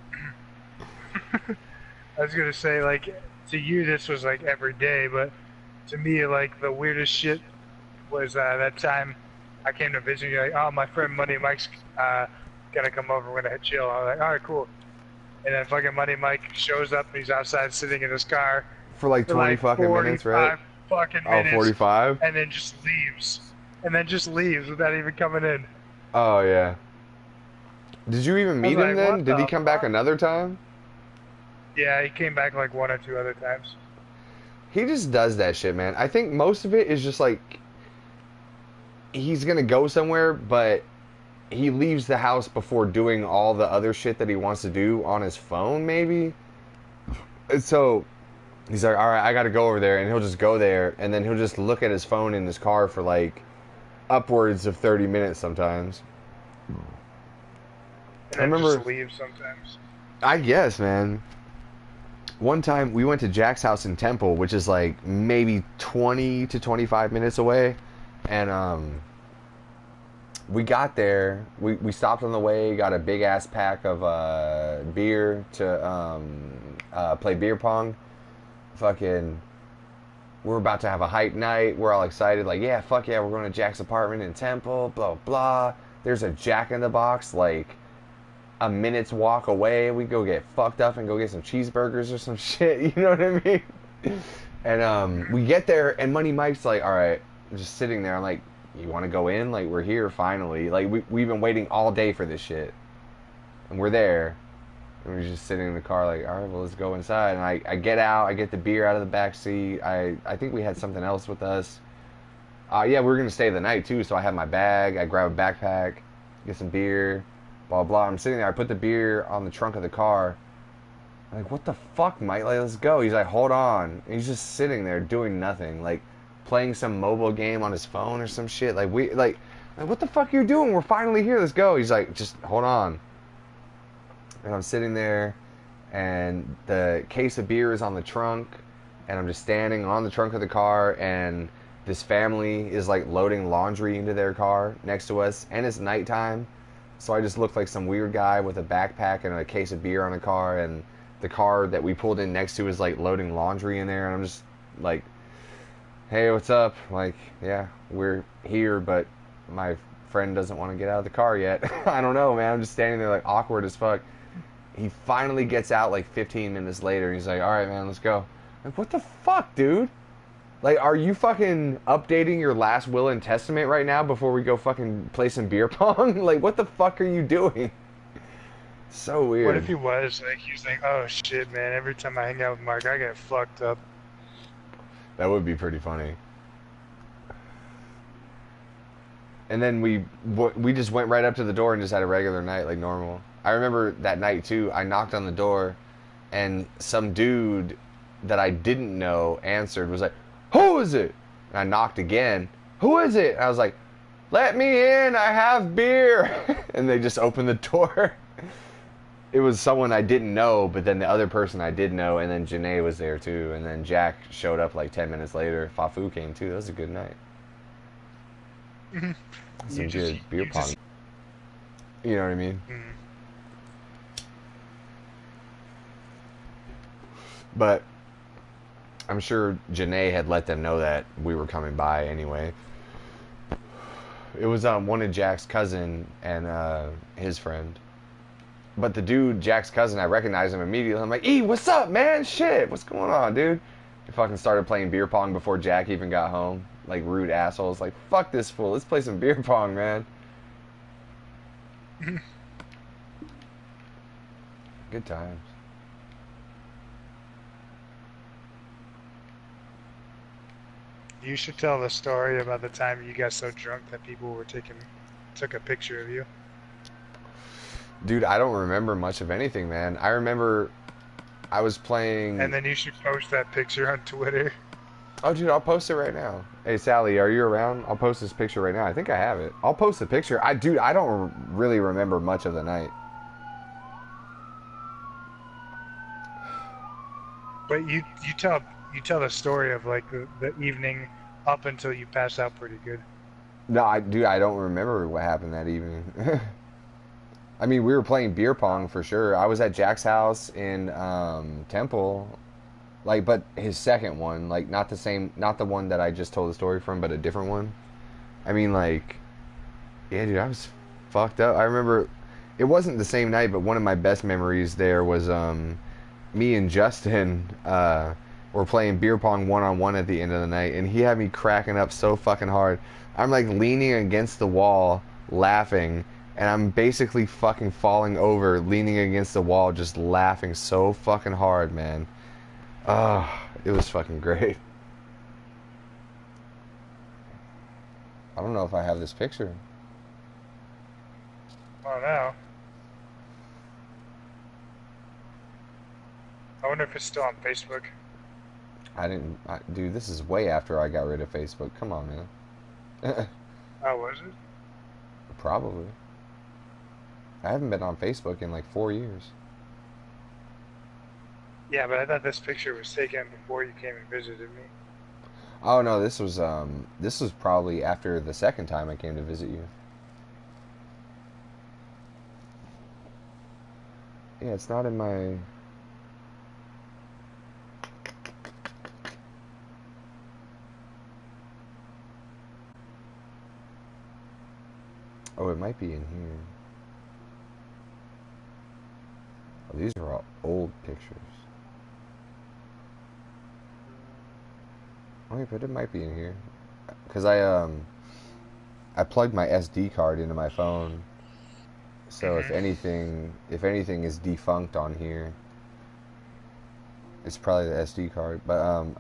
Speaker 2: I was gonna say, like, to you this was like every day, but to me, like, the weirdest shit was that time I came to visit you, like, oh, my friend Money Mike's gonna come over, we're gonna chill. I was like, alright, cool. And then fucking Money Mike shows up and he's outside sitting in his car
Speaker 1: for like 20 fucking minutes, right?
Speaker 2: Fucking minutes.
Speaker 1: Oh, 45?
Speaker 2: And then just leaves without even coming in.
Speaker 1: Oh, yeah. Did you even meet him then? Did he come back another time?
Speaker 2: Yeah, he came back like one or two other times.
Speaker 1: He just does that shit, man. I think most of it is just like, he's gonna go somewhere, but he leaves the house before doing all the other shit that he wants to do on his phone, maybe? So, he's like, alright, I gotta go over there, and he'll just go there, and then he'll just look at his phone in his car for like, upwards of 30 minutes sometimes.
Speaker 2: And I remember just leave sometimes.
Speaker 1: I guess, man. One time we went to Jack's house in Temple, which is like maybe 20 to 25 minutes away, and we got there. We stopped on the way, got a big ass pack of beer to play beer pong. Fucking, we're about to have a hype night. We're all excited, like, yeah, fuck yeah, we're going to Jack's apartment in Temple, blah, blah. There's a Jack in the Box, like, a minute's walk away. We go get fucked up and go get some cheeseburgers or some shit, you know what I mean? And we get there, and Money Mike's like, all right, I'm just sitting there. I'm like, you want to go in? Like, we're here finally. Like, we've been waiting all day for this shit. And we're there. And we're just sitting in the car like, all right, well, let's go inside. And I get out. I get the beer out of the back seat. I think we had something else with us. Yeah, we were going to stay the night, too. So I had my bag. I grab a backpack, get some beer, blah, blah. I'm sitting there. I put the beer on the trunk of the car. I'm like, what the fuck, Mike? Like, let's go. He's like, hold on. And he's just sitting there doing nothing. Like, playing some mobile game on his phone or some shit. Like, what the fuck are you doing? We're finally here. Let's go. He's like, just hold on. And I'm sitting there, and the case of beer is on the trunk, and I'm just standing on the trunk of the car, and this family is like loading laundry into their car next to us, and it's nighttime. So I just looked like some weird guy with a backpack and a case of beer on a car, and the car that we pulled in next to was like loading laundry in there, and I'm just like, hey, what's up? Like, yeah, we're here, but my friend doesn't want to get out of the car yet. I don't know, man. I'm just standing there like awkward as fuck. He finally gets out like 15 minutes later. And he's like, all right, man, let's go. Like, what the fuck, dude? Like, are you fucking updating your last will and testament right now before we go fucking play some beer pong? Like, what the fuck are you doing? So
Speaker 2: What
Speaker 1: weird.
Speaker 2: if he was like, he was like, oh shit, man, every time I hang out with Mark, I get fucked up.
Speaker 1: That would be pretty funny. And then we just went right up to the door and just had a regular night like normal. I remember that night too. I knocked on the door, and some dude that I didn't know answered. Was like, "Who is it?" And I knocked again. "Who is it?" And I was like, "Let me in. I have beer." And they just opened the door. It was someone I didn't know, but then the other person I did know, and then Janae was there too, and then Jack showed up like 10 minutes later. Fafu came too. That was a good night. Some good beer
Speaker 2: you
Speaker 1: pong.
Speaker 2: just,
Speaker 1: You know what I mean?
Speaker 2: mm,
Speaker 1: But I'm sure Janae had let them know that we were coming by anyway. It was one of Jack's cousin and his friend. But the dude, Jack's cousin, I recognized him immediately. I'm like, "E, what's up, man? Shit, what's going on, dude?" He fucking started playing beer pong before Jack even got home. Like, rude assholes. Like, fuck this fool. Let's play some beer pong, man. Good times.
Speaker 2: you should tell the story about the time you got so drunk that people took a picture of you.
Speaker 1: Dude, I don't remember much of anything, man. I remember I was playing.
Speaker 2: And then you should post that picture on Twitter.
Speaker 1: Oh, dude, I'll post it right now. Hey, Sally, are you around? I'll post this picture right now. I think I have it. I'll post the picture. Dude, I don't really remember much of the night.
Speaker 2: But you tell the story of like the evening up until you passed out pretty good.
Speaker 1: No, dude, I don't remember what happened that evening. I mean, we were playing beer pong for sure. I was at Jack's house in Temple, like, but his second one, like, not the same, not the one that I just told the story from, but a different one. I mean, like, yeah, dude, I was fucked up. I remember it wasn't the same night, but one of my best memories there was me and Justin were playing beer pong one on one at the end of the night, and he had me cracking up so fucking hard. I'm like leaning against the wall, laughing, and I'm basically fucking falling over, leaning against the wall, just laughing so fucking hard, man. It was fucking great. I don't know if I have this picture.
Speaker 2: Oh no. I wonder if it's still on Facebook.
Speaker 1: Dude, this is way after I got rid of Facebook. Come on, man.
Speaker 2: Oh, was it?
Speaker 1: Probably. I haven't been on Facebook in like 4 years.
Speaker 2: Yeah, but I thought this picture was taken before you came and visited me.
Speaker 1: Oh no, this was probably after the second time I came to visit you. Yeah, it's not in my. Oh, it might be in here. Oh, these are all old pictures. Okay, but it might be in here. Cause I plugged my SD card into my phone. So
Speaker 2: Hmm.
Speaker 1: if anything is defunct on here, it's probably the SD card. But oh,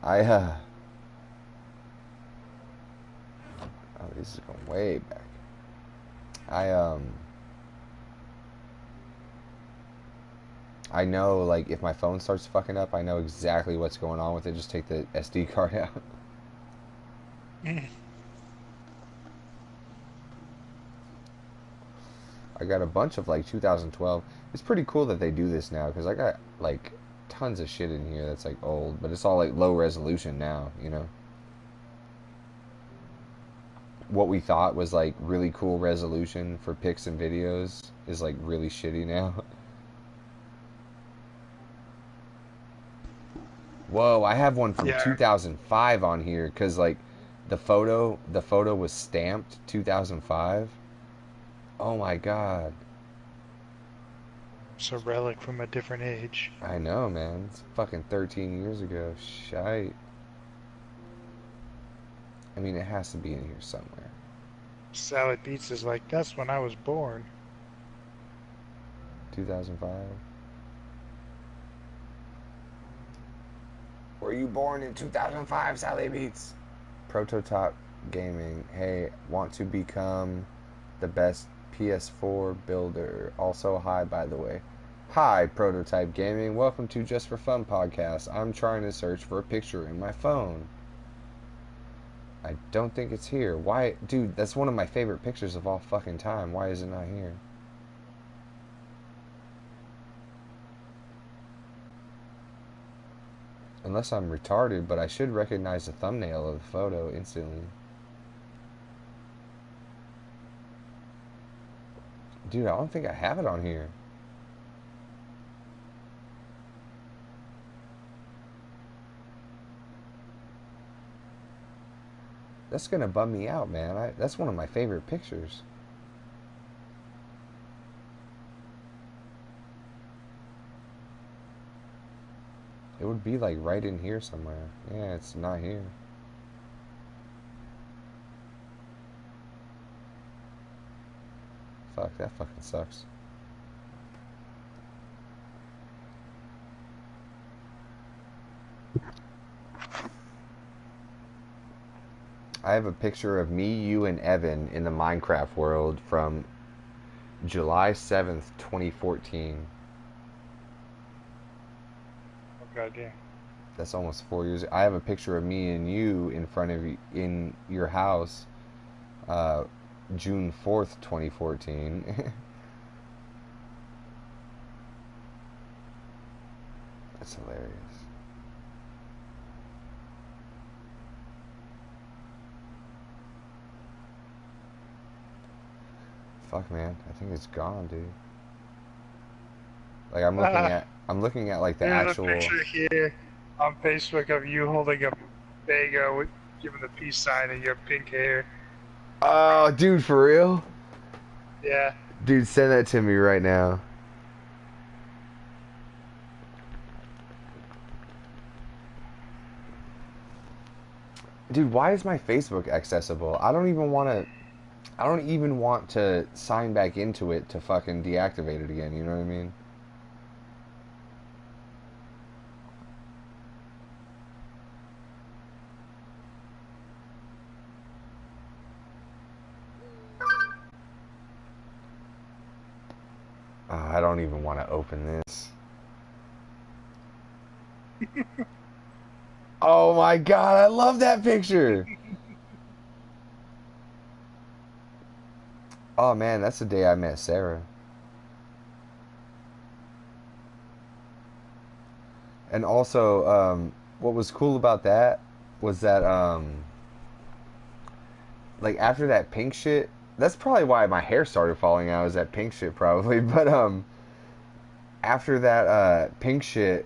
Speaker 1: this is going way back. I I know, like, if my phone starts fucking up, I know exactly what's going on with it. Just take the SD card out. I got a bunch of like 2012. It's pretty cool that they do this now because I got like tons of shit in here that's like old, but it's all like low resolution now, you know. what we thought was like really cool resolution for pics and videos is like really shitty now. Whoa, I have one from
Speaker 2: Yeah.
Speaker 1: 2005 on here because like the photo was stamped 2005. Oh my god.
Speaker 2: It's a relic from a different age.
Speaker 1: I know, man. It's fucking 13 years ago. Shite. I mean, it has to be in here somewhere.
Speaker 2: SallyBeatz is like, that's when I was born.
Speaker 1: 2005. Were you born in 2005, SallyBeatz? Prototype Gaming. Hey, want to become the best PS4 builder. Also, hi, by the way. Hi, Prototype Gaming. Welcome to Just for Fun podcast. I'm trying to search for a picture in my phone. I don't think it's here. Why? Dude, that's one of my favorite pictures of all fucking time. Why is it not here? Unless I'm retarded, but I should recognize the thumbnail of the photo instantly. Dude, I don't think I have it on here. That's gonna bum me out, man. That's one of my favorite pictures. It would be like right in here somewhere. Yeah, it's not here. Fuck, that fucking sucks. I have a picture of me, you, and Evan in the Minecraft world from July 7th, 2014.
Speaker 2: Oh, goddamn.
Speaker 1: That's almost 4 years. I have a picture of me and you in front of you in your house, June 4th, 2014. That's hilarious. Fuck, man. I think it's gone, dude. Like I'm looking at like the
Speaker 2: There's
Speaker 1: actual.
Speaker 2: a picture here on Facebook of you holding a bagel with giving the peace sign and your pink hair.
Speaker 1: Oh, dude, for real?
Speaker 2: Yeah.
Speaker 1: Dude, send that to me right now. Dude, why is my Facebook accessible? I don't even want to sign back into it to fucking deactivate it again, you know what I mean? Oh, I don't even want to open this. Oh my god, I love that picture. Oh man, that's the day I met Sarah. And also, what was cool about that was that, like after that pink shit, that's probably why my hair started falling out. Is that pink shit probably? But after that pink shit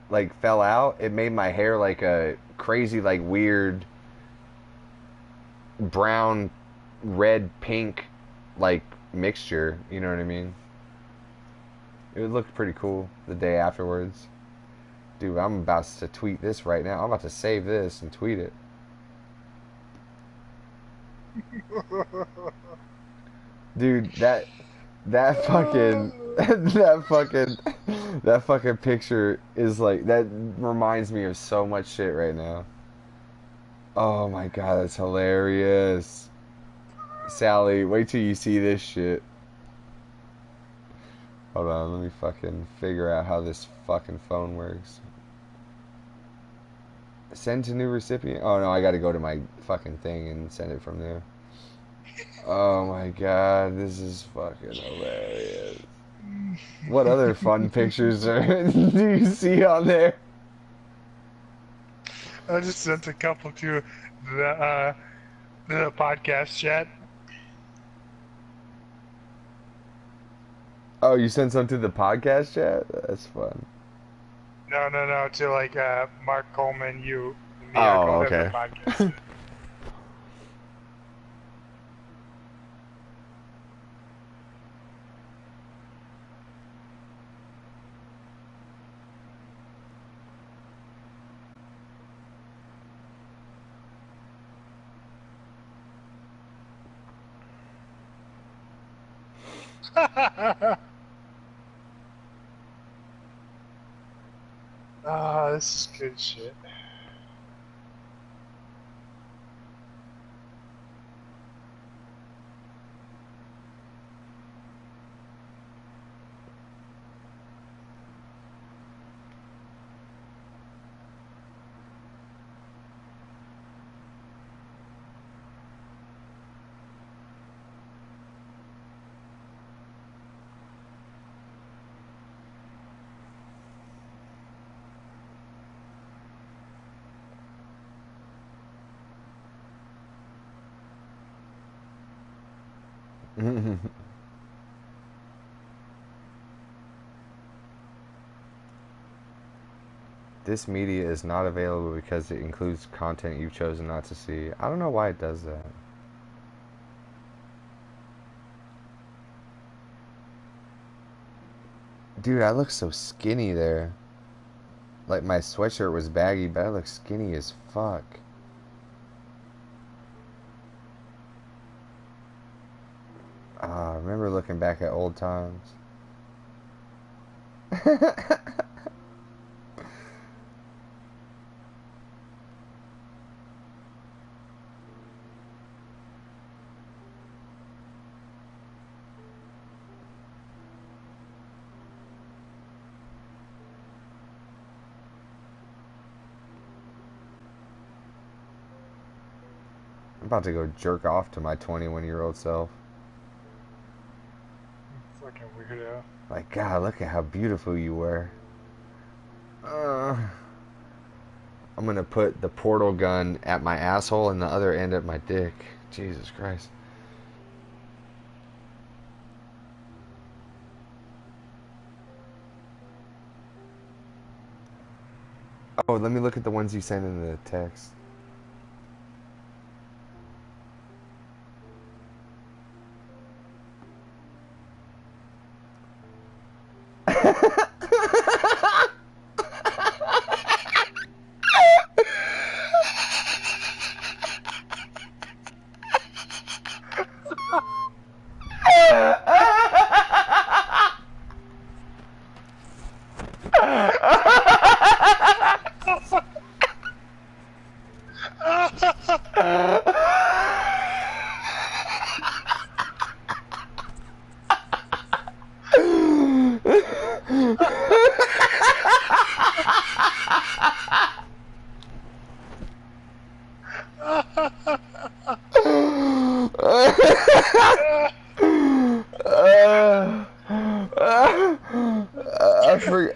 Speaker 1: like fell out, it made my hair like a crazy like weird brown, red, pink like mixture. You know what I mean? It looked pretty cool the day afterwards. Dude, I'm about to tweet this right now. I'm about to save this and tweet it. Dude, that fucking that fucking picture is like that reminds me of so much shit right now. Oh my god, that's hilarious. Sally, wait till you see this shit. Hold on, let me fucking figure out how this fucking phone works. Send to new recipient. Oh no, I gotta go to my fucking thing and send it from there. Oh my god, this is fucking hilarious. What other fun pictures do you see on there?
Speaker 2: I just sent a couple to the The podcast chat.
Speaker 1: Oh, you sent some to the podcast chat? That's fun.
Speaker 2: No, no, no. To like Mark Coleman, you, and me are
Speaker 1: Oh,
Speaker 2: going over the
Speaker 1: okay.
Speaker 2: podcast. Ah, this is good shit.
Speaker 1: This media is not available because it includes content you've chosen not to see. I don't know why it does that. Dude, I look so skinny there. Like my sweatshirt was baggy, but I look skinny as fuck. Ah, I remember looking back at old times. I'm about to go jerk off to my 21-year-old self.
Speaker 2: Fucking weirdo.
Speaker 1: Like, God, look at how beautiful you were. I'm gonna put the portal gun at my asshole and the other end at my dick. Jesus Christ. Oh, let me look at the ones you sent in the text.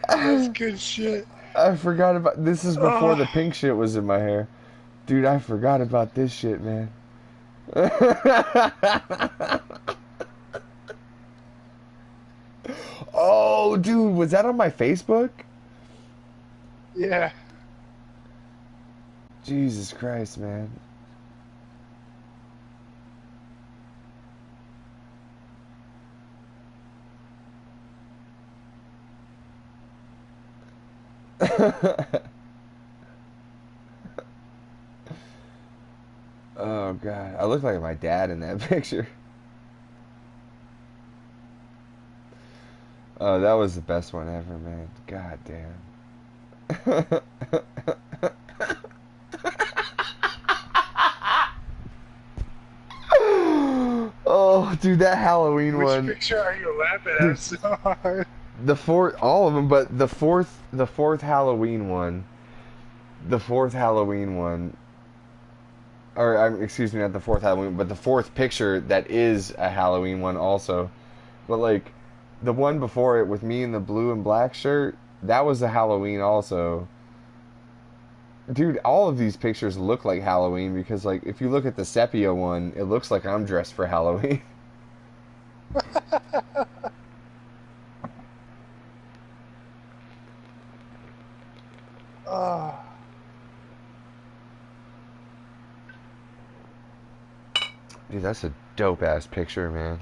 Speaker 2: That's good shit.
Speaker 1: I forgot about this. Is before the pink shit was in my hair. Dude, I forgot about this shit, man. Oh, dude, was that on my Facebook?
Speaker 2: Yeah.
Speaker 1: Jesus Christ, man. Oh, God. I look like my dad in that picture. Oh, that was the best one ever, man. God damn. Oh, dude, that Halloween
Speaker 2: Which
Speaker 1: one.
Speaker 2: picture are you laughing
Speaker 1: Dude,
Speaker 2: at so hard?
Speaker 1: the fourth, all of them, but the fourth Halloween one, the fourth Halloween one, or excuse me, not the fourth Halloween, but the fourth picture that is a Halloween one also. But like the one before it with me in the blue and black shirt, that was a Halloween also. Dude, all of these pictures look like Halloween because, like, if you look at the sepia one, it looks like I'm dressed for Halloween.
Speaker 2: Oh,
Speaker 1: Dude, that's a dope ass picture, man.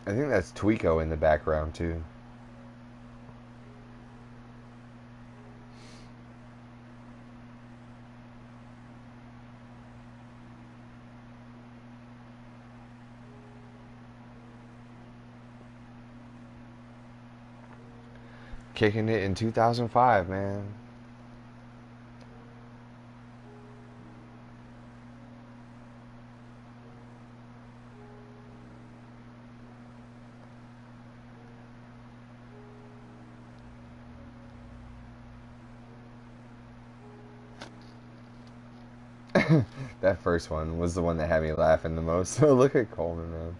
Speaker 1: I think that's Tweeko in the background too. Kicking it in 2005, man. That first one was the one that had me laughing the most. So look at Coleman,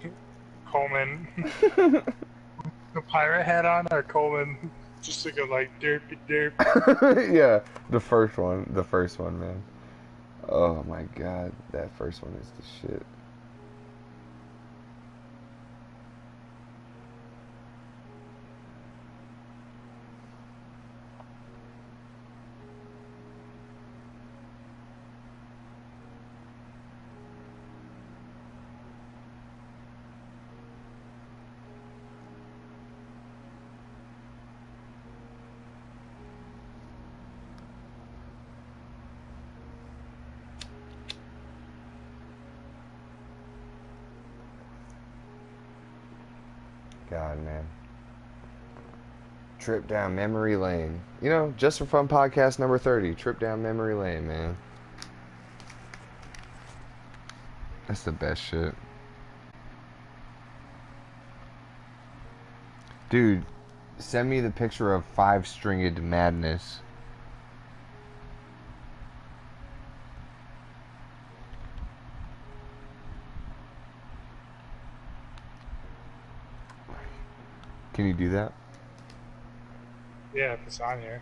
Speaker 1: man.
Speaker 2: Coleman, the pirate hat on, or Coleman just looking like derpy derp.
Speaker 1: Yeah, the first one. The first one, man. Oh my god, that first one is the shit. God, man. Trip down memory lane. You know, just for fun podcast number 30. Trip down memory lane, man. That's the best shit. Dude, send me the picture of Five Stringed Madness. Can you do that?
Speaker 2: Yeah, if it's on here.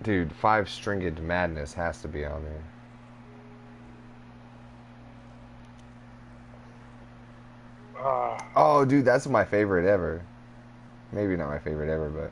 Speaker 1: Dude, Five Stringed Madness has to be on there. Oh, dude, that's my favorite ever. Maybe not my favorite ever, but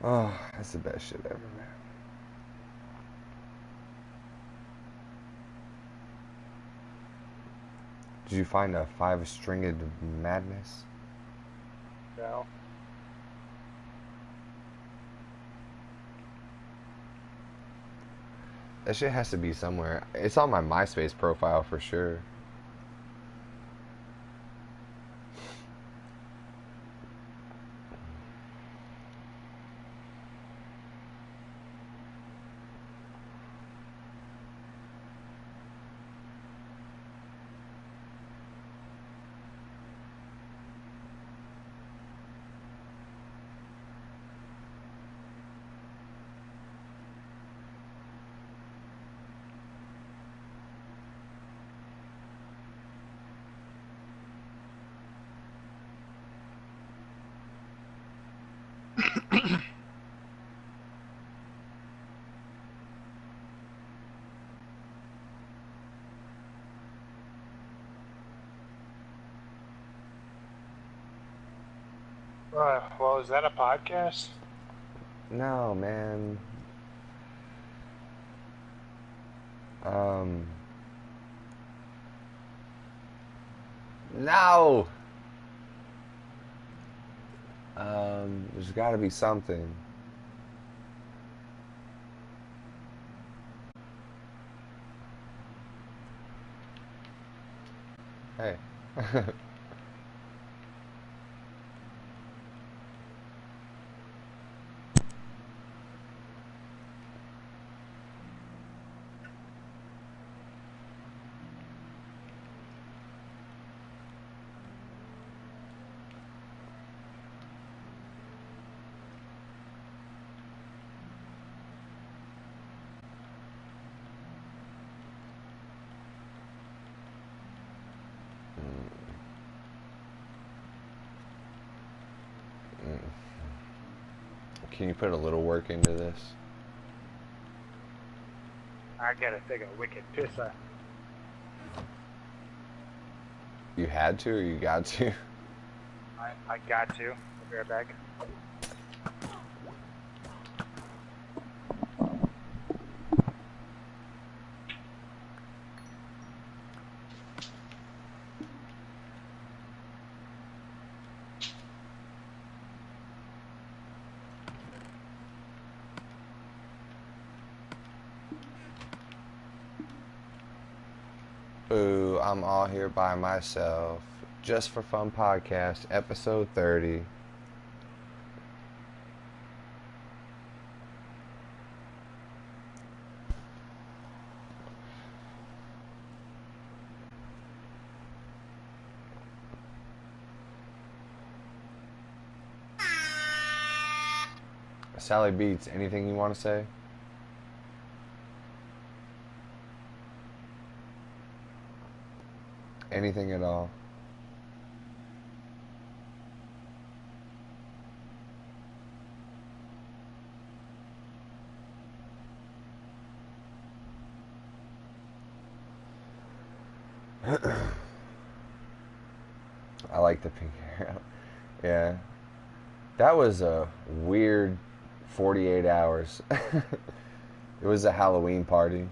Speaker 1: oh, that's the best shit ever, man. Did you find a Five Stringed Madness?
Speaker 2: No.
Speaker 1: That shit has to be somewhere. It's on my MySpace profile for sure.
Speaker 2: Well, is that a podcast?
Speaker 1: No, man. Um, no. There's got to be something. Hey. Can you put a little work into this?
Speaker 2: I gotta take a wicked piss.
Speaker 1: You had to or you got to?
Speaker 2: I got to. I'll be right back.
Speaker 1: Ooh, I'm all here by myself. Just for Fun Podcast, episode 30. SallyBeatz, anything you want to say? Anything at all? I like the pink hair. Yeah. That was a weird 48 hours. It was a Halloween party.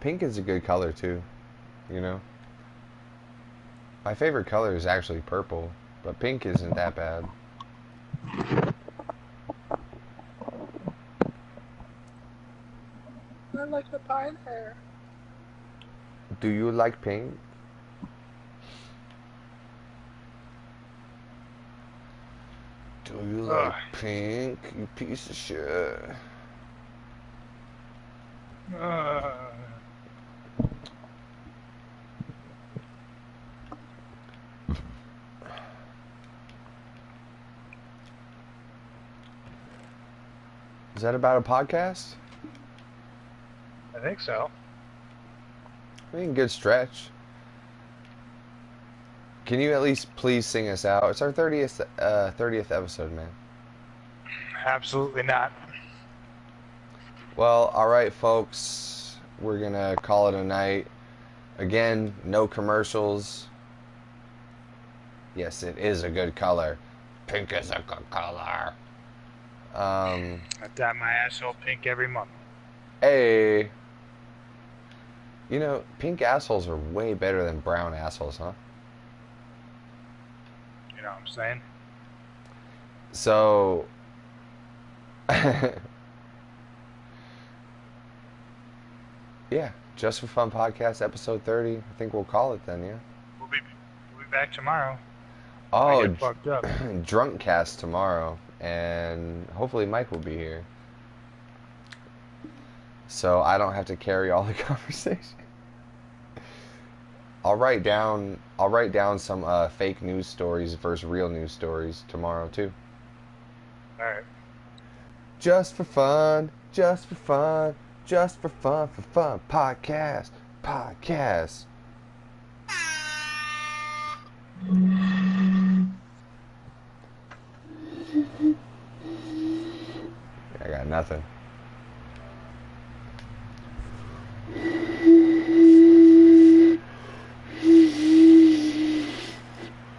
Speaker 1: Pink is a good color too, you know? My favorite color is actually purple, but pink isn't that bad.
Speaker 2: I like the pine hair.
Speaker 1: Do you like pink? Do you like pink, you piece of shit? Is that about a podcast?
Speaker 2: I think so.
Speaker 1: I mean, good stretch. Can you at least please sing us out? It's our 30th episode, man.
Speaker 2: Absolutely not.
Speaker 1: Well, all right, folks. We're going to call it a night. Again, no commercials. Yes, it is a good color. Pink is a good color.
Speaker 2: I dye my asshole pink every month.
Speaker 1: Hey. You know, pink assholes are way better than brown assholes, huh?
Speaker 2: You know what I'm saying?
Speaker 1: So, yeah, Just for Fun Podcast, episode 30. I think we'll call it then, yeah?
Speaker 2: We'll be back tomorrow.
Speaker 1: Oh,
Speaker 2: get fucked up.
Speaker 1: Drunk Cast tomorrow, and hopefully Mike will be here. So I don't have to carry all the conversation. I'll write down some fake news stories versus real news stories tomorrow too.
Speaker 2: All right.
Speaker 1: Just for fun, just for fun, just for fun. Podcast, podcast. I got nothing.